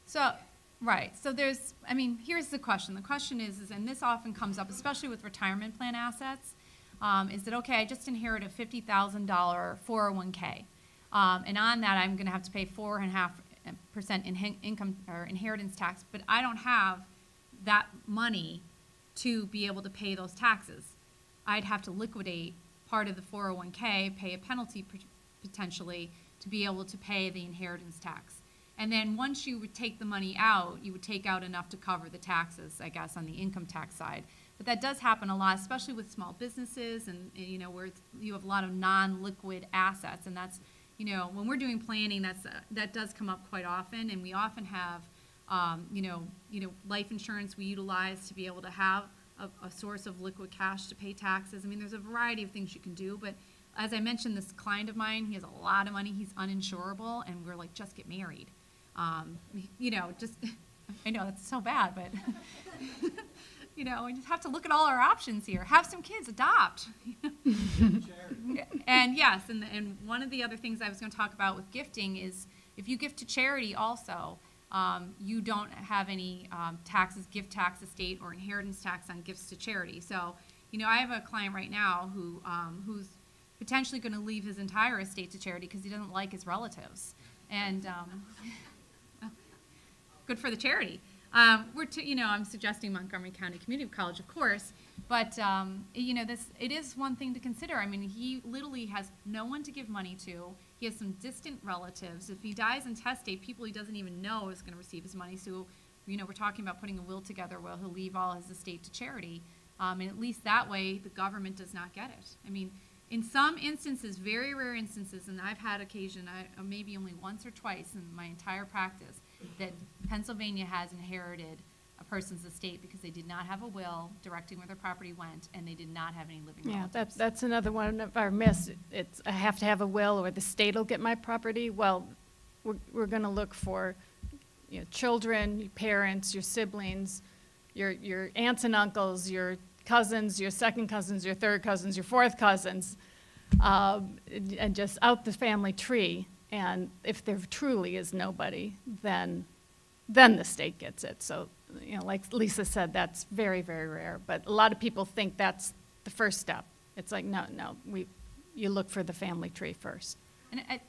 So, right, so here's the question. The question is, and this often comes up, especially with retirement plan assets, is that, okay, I just inherited a $50,000 401k, and on that I'm going to have to pay 4.5% income or inheritance tax, but I don't have that money to be able to pay those taxes. I'd have to liquidate part of the 401k, pay a penalty potentially to be able to pay the inheritance tax. And then once you would take the money out, you would take out enough to cover the taxes, I guess, on the income tax side. But that does happen a lot, especially with small businesses and where you have a lot of non-liquid assets. And that's, when we're doing planning, that does come up quite often. And we often have, life insurance we utilize to be able to have a source of liquid cash to pay taxes. I mean, there's a variety of things you can do. But as I mentioned, this client of mine, he has a lot of money. He's uninsurable. And we're like, just get married. I know that's so bad, but we just have to look at all our options here. Have some kids, adopt. And yes, and one of the other things I was going to talk about with gifting is if you gift to charity also, you don't have any taxes, gift tax, estate, or inheritance tax on gifts to charity. So, I have a client right now who's potentially going to leave his entire estate to charity because he doesn't like his relatives. And good for the charity. I'm suggesting Montgomery County Community College, of course, but it is one thing to consider. I mean, he literally has no one to give money to. He has some distant relatives. If he dies intestate, people he doesn't even know is going to receive his money. So, we're talking about putting a will together where he'll leave all his estate to charity, and at least that way the government does not get it. I mean, in some instances, very rare instances, and I've had occasion, maybe only once or twice in my entire practice, that Pennsylvania has inherited a person's estate because they did not have a will directing where their property went, and they did not have any living Yeah, relatives. that's another one of our myths. It's, I have to have a will or the state will get my property. Well, we're gonna look for, you know, children, your parents, your siblings, your aunts and uncles, your cousins, your second cousins, your third cousins, your fourth cousins, and just out the family tree. And if there truly is nobody, then the state gets it. So, you know, like Lisa said, that's very, very rare. But a lot of people think that's the first step. It's like, no, you look for the family tree first. And go ahead.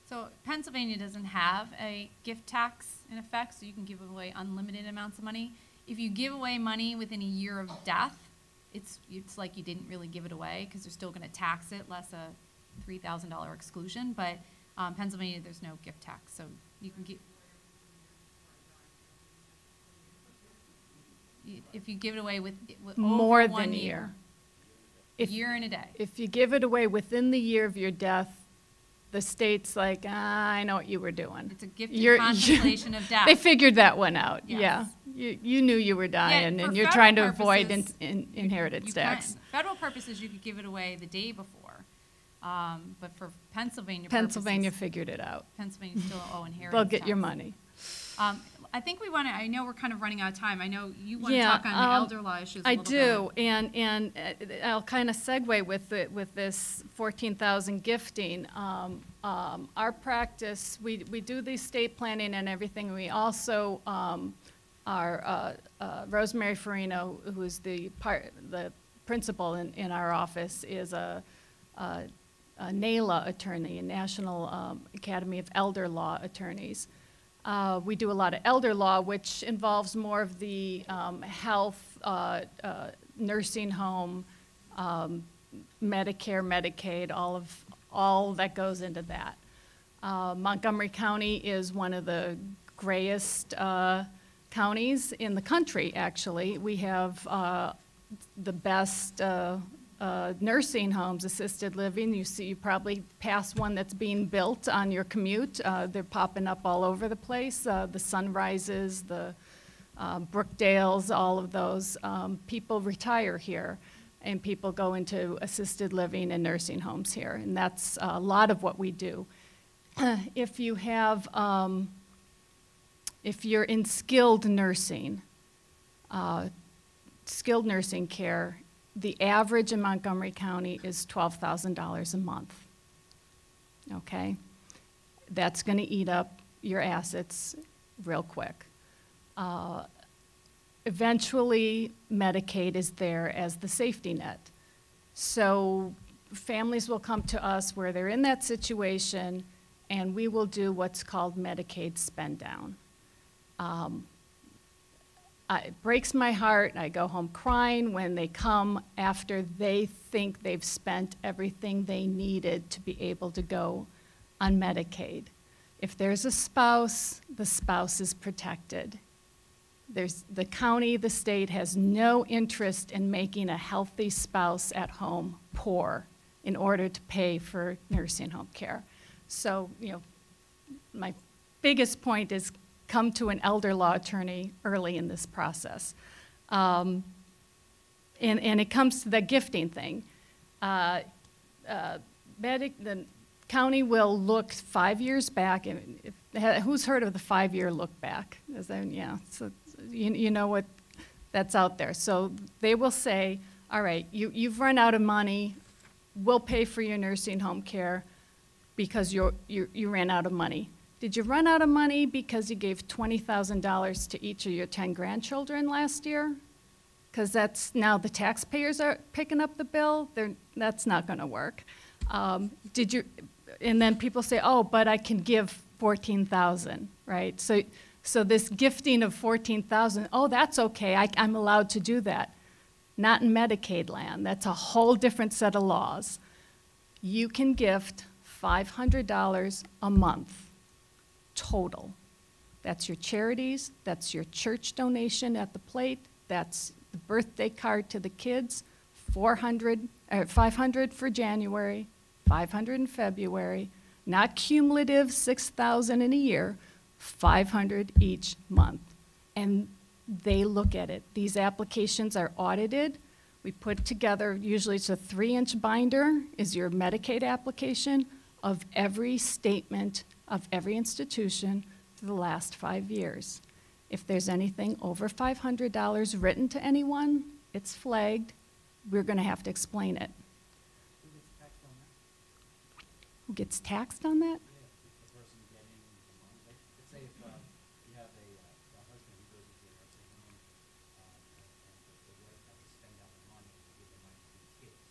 So Pennsylvania doesn't have a gift tax in effect, so you can give away unlimited amounts of money. If you give away money within a year of death, it's like you didn't really give it away because they're still going to tax it, less a $3,000 exclusion. But Pennsylvania, there's no gift tax, so you can give. If you give it away with More over than 1 a year, year. a year and a day. If you give it away within the year of your death, the state's like, I know what you were doing. It's a gift You're- in contemplation of death. They figured that one out, Yes. yeah. You knew you were dying, for and you're federal trying to avoid purposes, inheritance You tax. can. Federal purposes, you could give it away the day before. But for Pennsylvania Pennsylvania purposes, figure it out. Pennsylvania still owe inheritance They'll get your tax. money. I think we want to, I know we're kind of running out of time. I know you want to Yeah, talk on the elder law issues a I little do, bit. and I'll kind of segue with this 14,000 gifting. Our practice, we do the estate planning and everything. We also, our Rosemary Farino, who's the principal in our office, is a NALA attorney, a National Academy of Elder Law Attorneys. We do a lot of elder law, which involves more of the health, nursing home, Medicare, Medicaid, all that goes into that. Montgomery County is one of the grayest counties in the country, actually. We have the best nursing homes, assisted living. You probably pass one that's being built on your commute. They're popping up all over the place. The Sunrises, the Brookdales, all of those. People retire here, and people go into assisted living and nursing homes here, and that's a lot of what we do. If you have, if you're in skilled nursing care, the average in Montgomery County is $12,000 a month, okay? That's going to eat up your assets real quick. Eventually, Medicaid is there as the safety net. So families will come to us where they're in that situation, and we will do what's called Medicaid spend down. It breaks my heart. I go home crying when they come after they think they've spent everything they needed to be able to go on Medicaid. If there's a spouse, the spouse is protected. The county, the state has no interest in making a healthy spouse at home poor in order to pay for nursing home care. So, you know, my biggest point is come to an elder law attorney early in this process. And it comes to the gifting thing. The county will look 5 years back. And who's heard of the 5-year look back? Yeah, so you know what, that's out there. So they will say, all right, you've run out of money. We'll pay for your nursing home care because you ran out of money. Did you run out of money because you gave $20,000 to each of your 10 grandchildren last year? Because that's now the taxpayers are picking up the bill. That's not going to work. And then people say, oh, but I can give $14,000, right? So this gifting of $14,000, oh, that's okay. I'm allowed to do that. Not in Medicaid land. That's a whole different set of laws. You can gift $500 a month. Total. That's your charities, that's your church donation at the plate, that's the birthday card to the kids, $500 for January, $500 in February, not cumulative 6,000 in a year, 500 each month. And they look at it. These applications are audited. We put together, usually it's a 3-inch binder, is your Medicaid application of every statement of every institution for the last 5 years. If there's anything over $500 written to anyone, it's flagged. We're going to have to explain it. Who gets taxed on that? The person getting the money, like, let's say if you have a husband who goes into a nursing home, and the wife has to spend out the money to give the money to the kids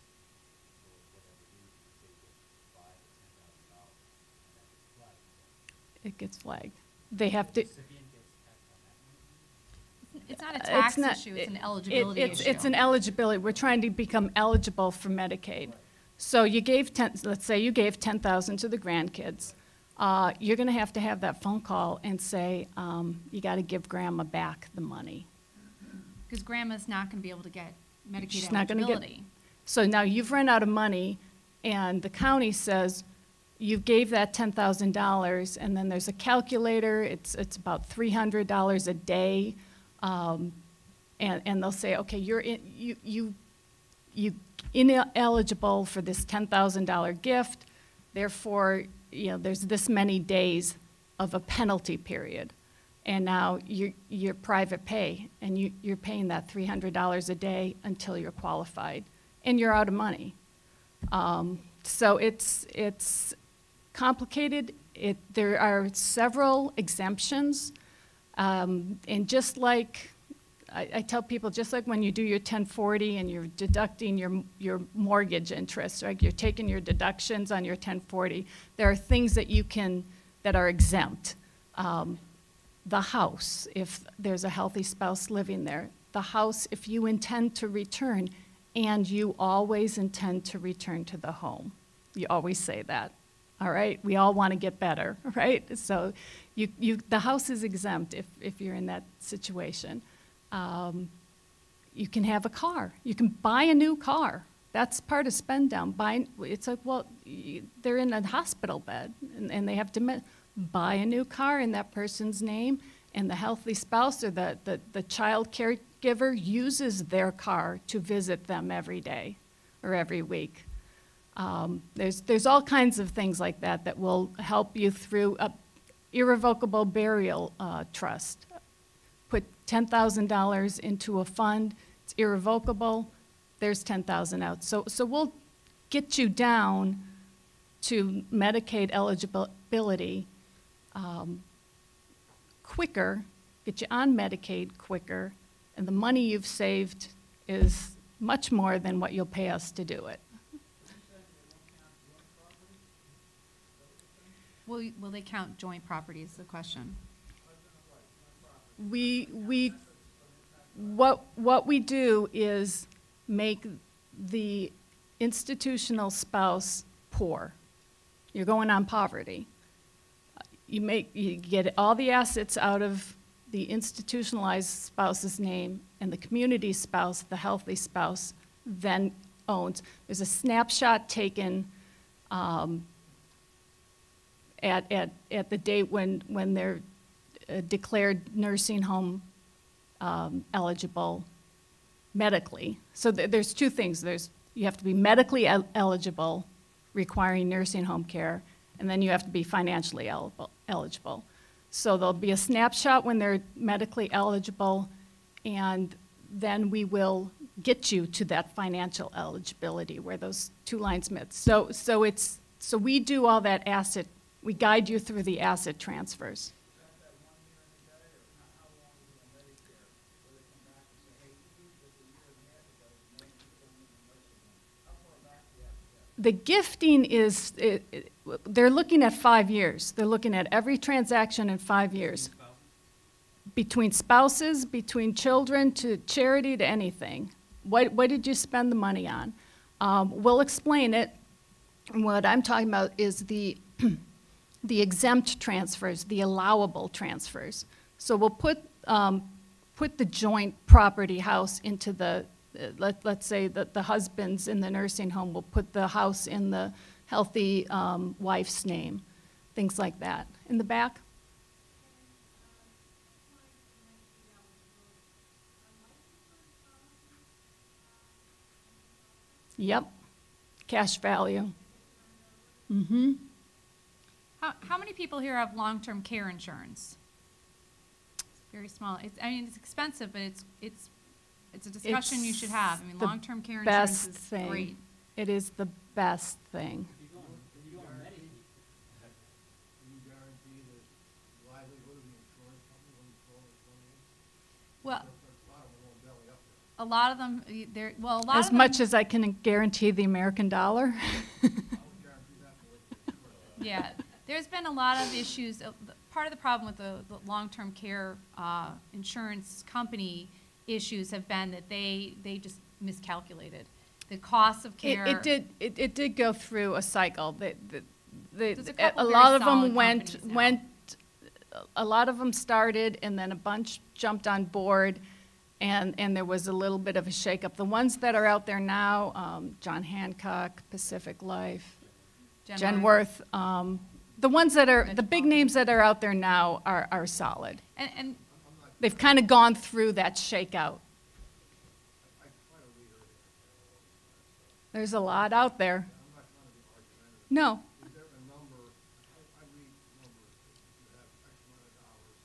for whatever reason, say you get $5,000 or $10,000, and that gets flagged. It gets flagged. They have to. The recipient gets taxed on that money? It's not a tax not- issue, it's an it- eligibility issue. It's an eligibility. We're trying to become eligible for Medicaid. So you gave let's say you gave 10,000 to the grandkids. You're going to have that phone call and say, you got to give grandma back the money. Because grandma's not going to be able to get Medicaid She's not gonna get- eligibility. So now you've run out of money, and the county says, you gave that $10,000, and then there's a calculator, it's about $300 a day, and they'll say, okay, you're ineligible for this $10,000 gift, therefore, there's this many days of a penalty period. And now you're private pay, and you're paying that $300 a day until you're qualified, and you're out of money. So it's complicated. There are several exemptions, and just like I tell people, just like when you do your 1040 and you're deducting your mortgage interest, right? You're taking your deductions on your 1040. There are things that are exempt. The house, if there's a healthy spouse living there. The house, if you intend to return, and you always intend to return to the home. You always say that. All right, we all want to get better, right? So the house is exempt if you're in that situation. You can have a car. You can buy a new car. That's part of spend down. It's like, well, they're in a hospital bed, and they have to buy a new car in that person's name, and the healthy spouse or the child caregiver uses their car to visit them every day or every week. There's all kinds of things like that will help you through a irrevocable burial trust. Put $10,000 into a fund, it's irrevocable, there's $10,000 out. So we'll get you down to Medicaid eligibility quicker, get you on Medicaid quicker, and the money you've saved is much more than what you'll pay us to do it. Will they count joint property is the question. What we do is make the institutional spouse poor. You're going on poverty. You get all the assets out of the institutionalized spouse's name, and the community spouse, the healthy spouse, then owns. There's a snapshot taken at the date when they're declared nursing home eligible medically. So there's two things. You have to be medically eligible, requiring nursing home care, and then you have to be financially eligible. So there'll be a snapshot when they're medically eligible, and then we will get you to that financial eligibility where those two lines meet. So we do all that asset. We guide you through the asset transfers. The gifting is, they're looking at 5 years. They're looking at every transaction in 5 years. Between spouses, between children, to charity, to anything. What did you spend the money on? We'll explain it. What I'm talking about is the exempt transfers, the allowable transfers. So we'll put the joint property house into the, let's say that the husband's in the nursing home, we'll put the house in the healthy wife's name, things like that. In the back? Yep, cash value. Mm-hmm. How many people here have long-term care insurance? Very small. I mean, it's expensive, but it's a discussion you should have. I mean, the long-term care insurance best is thing. great. It is the best thing. If you go on Medicaid, Can you guarantee the livelihood of the insurance company when you call it 20 years? Well, A lot of them won't belly up there. a lot of them, they're, well, a lot As of them. much as I can guarantee the American dollar. I would guarantee that for liquid insurance. Yeah, there's been a lot of issues. Part of the problem with the long-term care insurance company issues have been that they just miscalculated the cost of care. It did go through a cycle. There's a A couple lot very of solid them companies now. a lot of them started, and then a bunch jumped on board, and there was a little bit of a shakeup. The ones that are out there now, John Hancock, Pacific Life, Genworth, the ones that are, the big names that are out there now are solid. And They've kind of gone through that shakeout. I try to read everything I can along this stuff. There's a lot out there. I'm not trying to be argumentative. No, Is there a number, I read numbers, if you have X amount of dollars,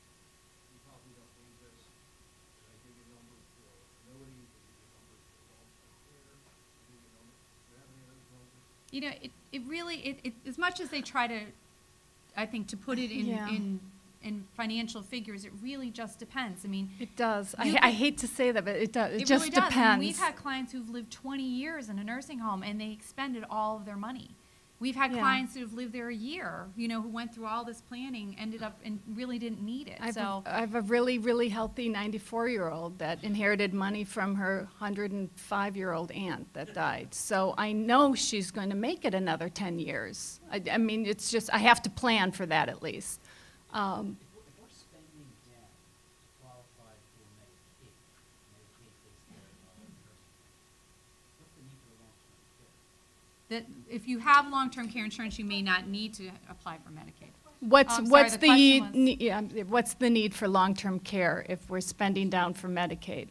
you probably don't need this. And I give you numbers for annuities, I give you numbers for long-term care, I give you numbers, do you have any of those numbers? you know, it really, as much as they try to, I think, to put it Yeah. in financial figures, it really just depends. I mean, it does. You I could- hate to say that, but it does. It it just really does. I mean, depends. we've had clients who've lived 20 years in a nursing home and they expended all of their money. We've had Yeah. clients who've lived there a year, you know, who went through all this planning, ended up and really didn't need it. I So, have a really, really healthy 94-year-old that inherited money from her 105-year-old aunt that died. So I know she's going to make it another 10 years. I mean, it's just, I have to plan for that at least. if we're spending down to qualify for Medicaid, Medicaid takes care of all the nursing homes, what's the need for long-term care? that if you have long-term care insurance, you may not need to apply for Medicaid. What's sorry, what's the the question was- yeah, what's the need for long-term care if we're spending down for Medicaid?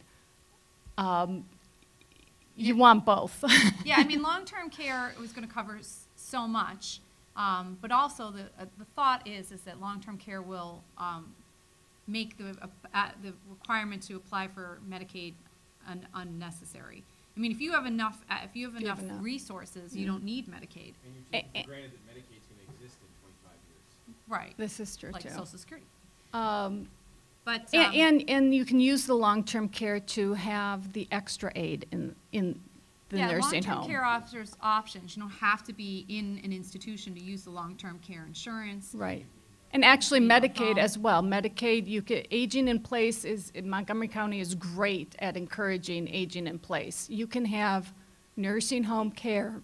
You want both. Yeah, I mean, long-term care was going to cover so much, but also the thought is that long-term care will make the requirement to apply for Medicaid unnecessary. I mean, if you have enough enough. resources, you don't need Medicaid. And you Eh, take eh. for granted that Medicaid's gonna exist in 25 years. Right. This is true Like too. Social Security. Um, But, and you can use the long-term care to have the extra aid in the nursing long-term home. care offers options. You don't have to be in an institution to use the long-term care insurance. Right. And actually You know, Medicaid as well. Medicaid, aging in place Montgomery County is great at encouraging aging in place. You can have nursing home care,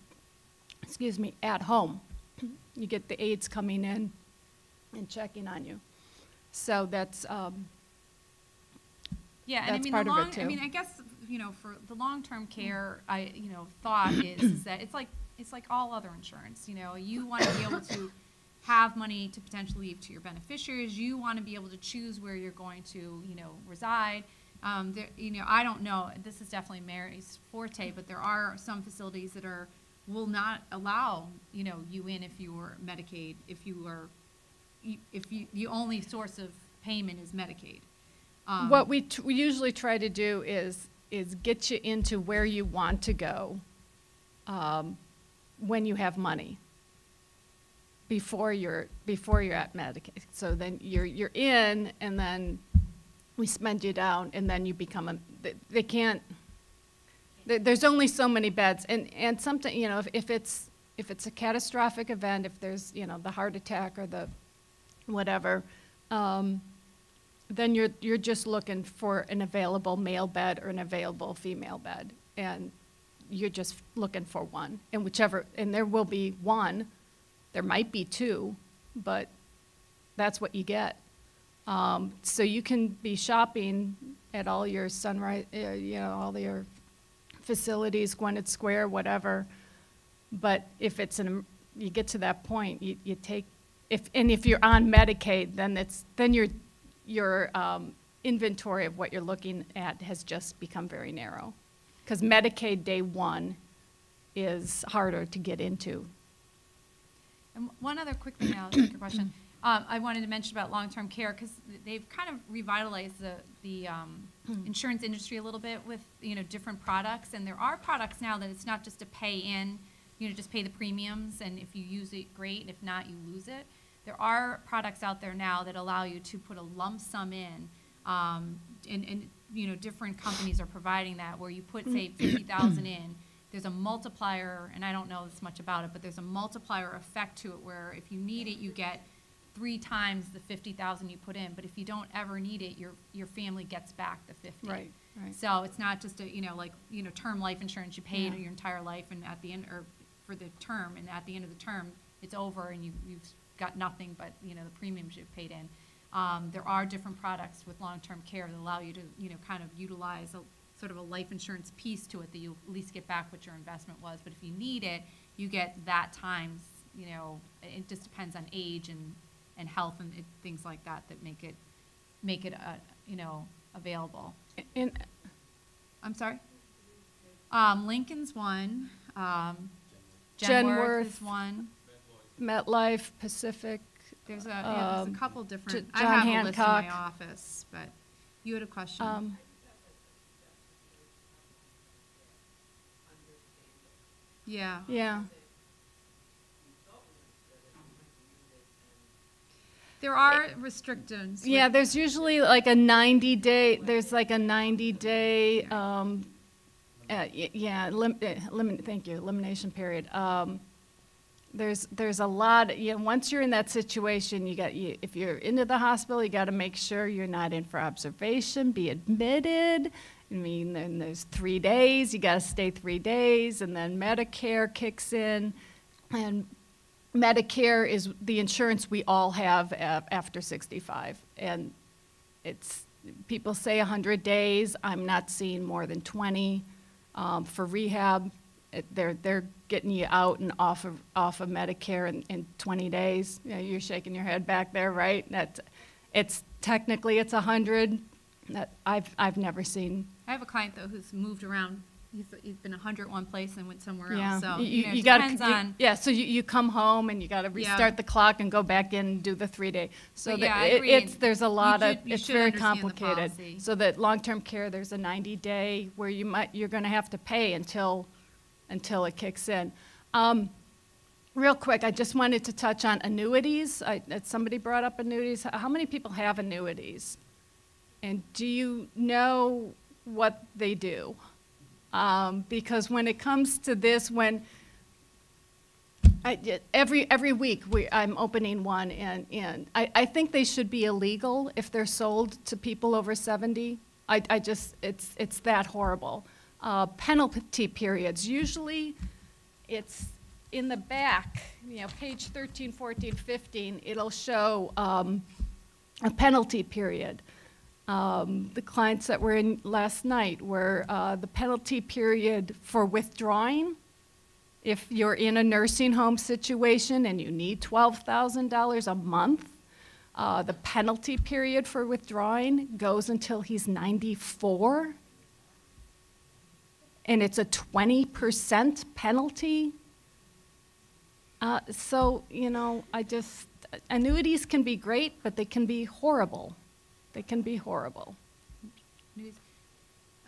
at home. You get the aides coming in and checking on you. So that's, Yeah, and I That's mean, part of it, I too. mean, I guess, you know, for the long-term care, thought is that it's like all other insurance, you know, you want to be able to have money to potentially leave to your beneficiaries, you want to be able to choose where you're going to, you know, reside. I don't know, this is definitely Mary's forte, but there are some facilities that will not allow, you know, you in if you were Medicaid, if the only source of payment is Medicaid. what we usually try to do is get you into where you want to go when you have money before you're at Medicaid. So then you're in, and then we spend you down, and then you become they can't. There's only so many beds, and something, you know, if it's a catastrophic event, if there's, you know, the heart attack or the whatever, then you're just looking for an available male bed or an available female bed, and you're just looking for one, and there will be one, there might be two, but that's what you get. So you can be shopping at all your Sunrise, all your facilities, Gwinnett Square, whatever, but if it's you get to that point, you take, if you're on Medicaid, then your inventory of what you're looking at has just become very narrow. Because Medicaid day one is harder to get into. And one other quick thing now, quick question. I wanted to mention about long-term care because they've kind of revitalized the insurance industry a little bit with, different products. And there are products now that it's not just a pay in, just pay the premiums, and if you use it, great, and if not, you lose it. There are products out there now that allow you to put a lump sum in, and different companies are providing that, where you put, say, 50,000 in. There's a multiplier, and I don't know this much about it, but there's a multiplier effect to it where if you need it, you get 3 times the 50,000 you put in. But if you don't ever need it, your family gets back the 50. Right. So it's not just a term life insurance you paid Yeah. your entire life, and at the end, or for the term, and at the end of the term it's over and you've got nothing but the premiums you've paid in. There are different products with long-term care that allow you to kind of utilize a sort of a life insurance piece to it, that you at least get back what your investment was. But if you need it, you get that times, it just depends on age and health and things like that make it available. And I'm sorry? Lincoln's one. Genworth. Genworth is one. MetLife, Pacific. There's a couple different. I John have a list in Hancock. my office, but you had a question. Yeah. Yeah. There are restrictions. Yeah, there's usually like a 90-day, thank you, elimination period. There's a lot, once you're in that situation, if you're into the hospital, you got to make sure you're not in for observation, be admitted. Then there's 3 days, you got to stay 3 days, and then Medicare kicks in. And Medicare is the insurance we all have after 65. And people say 100 days. I'm not seeing more than 20 for rehab. They're getting you out and off of Medicare in 20 days. You're shaking your head back there, right? It's technically 100. I've never seen. I have a client though who's moved around. He's been 101 place and went somewhere Yeah. else. So you it gotta, depends on. So you come home and you got to restart the clock and go back in and do the 3-day. So But yeah, I agree. there's a lot of, You it's should very understand the complicated. policy. So that long-term care, there's a 90-day where you're going to have to pay until it kicks in. Real quick, I just wanted to touch on annuities. Somebody brought up annuities. How many people have annuities? And do you know what they do? Because when it comes to this, every week I'm opening one, and I think they should be illegal if they're sold to people over 70. It's that horrible. Penalty periods, usually it's in the back, page 13, 14, 15, it'll show a penalty period. The clients that were in last night were the penalty period for withdrawing. If you're in a nursing home situation and you need $12,000 a month, the penalty period for withdrawing goes until he's 94. And it's a 20% penalty. Annuities can be great, but they can be horrible. They can be horrible.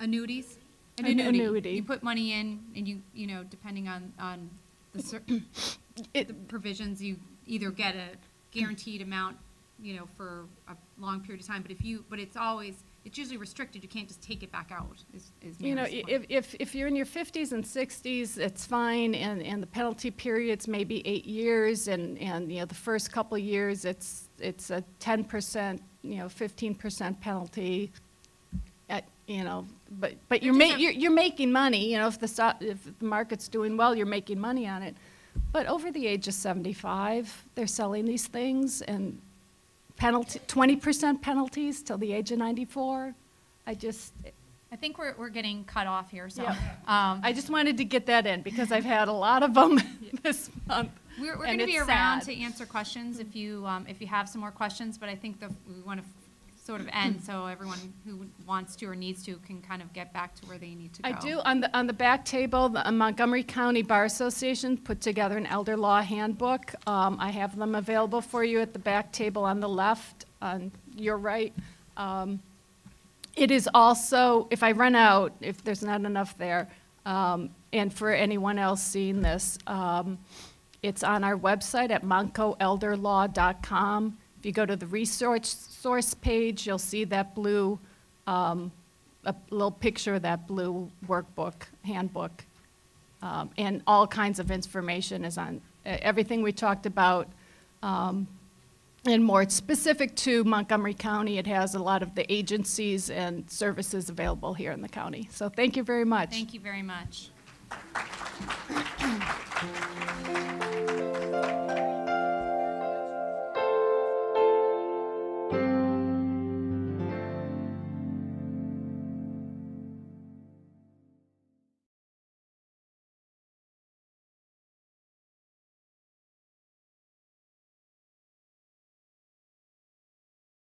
Annuities? An An annuity. annuity. You put money in, and you depending on the provisions, you either get a guaranteed amount, for a long period of time. But it's usually restricted. You can't just take it back out. If you're in your 50s and 60s, it's fine, and the penalty period's maybe 8 years, and the first couple of years, it's a 10%, 15% penalty. But you're making money. If the market's doing well, you're making money on it. But over the age of 75, they're selling these things, and 20% penalties till the age of 94. I think we're getting cut off here. So I just wanted to get that in because I've had a lot of them this month. We're And going to be it's around sad. to answer questions if you have some more questions, but I think we want to sort of end so everyone who wants to or needs to can kind of get back to where they need to go. I do, on the back table, the Montgomery County Bar Association put together an elder law handbook. I have them available for you at the back table on the left, on your right. It is also, if I run out, if there's not enough there, and for anyone else seeing this, it's on our website at moncoelderlaw.com. If you go to the resource page, you'll see that blue, a little picture of that blue workbook, handbook. And all kinds of information is on, everything we talked about, and more. It's specific to Montgomery County. It has a lot of the agencies and services available here in the county. So thank you very much. Thank you very much.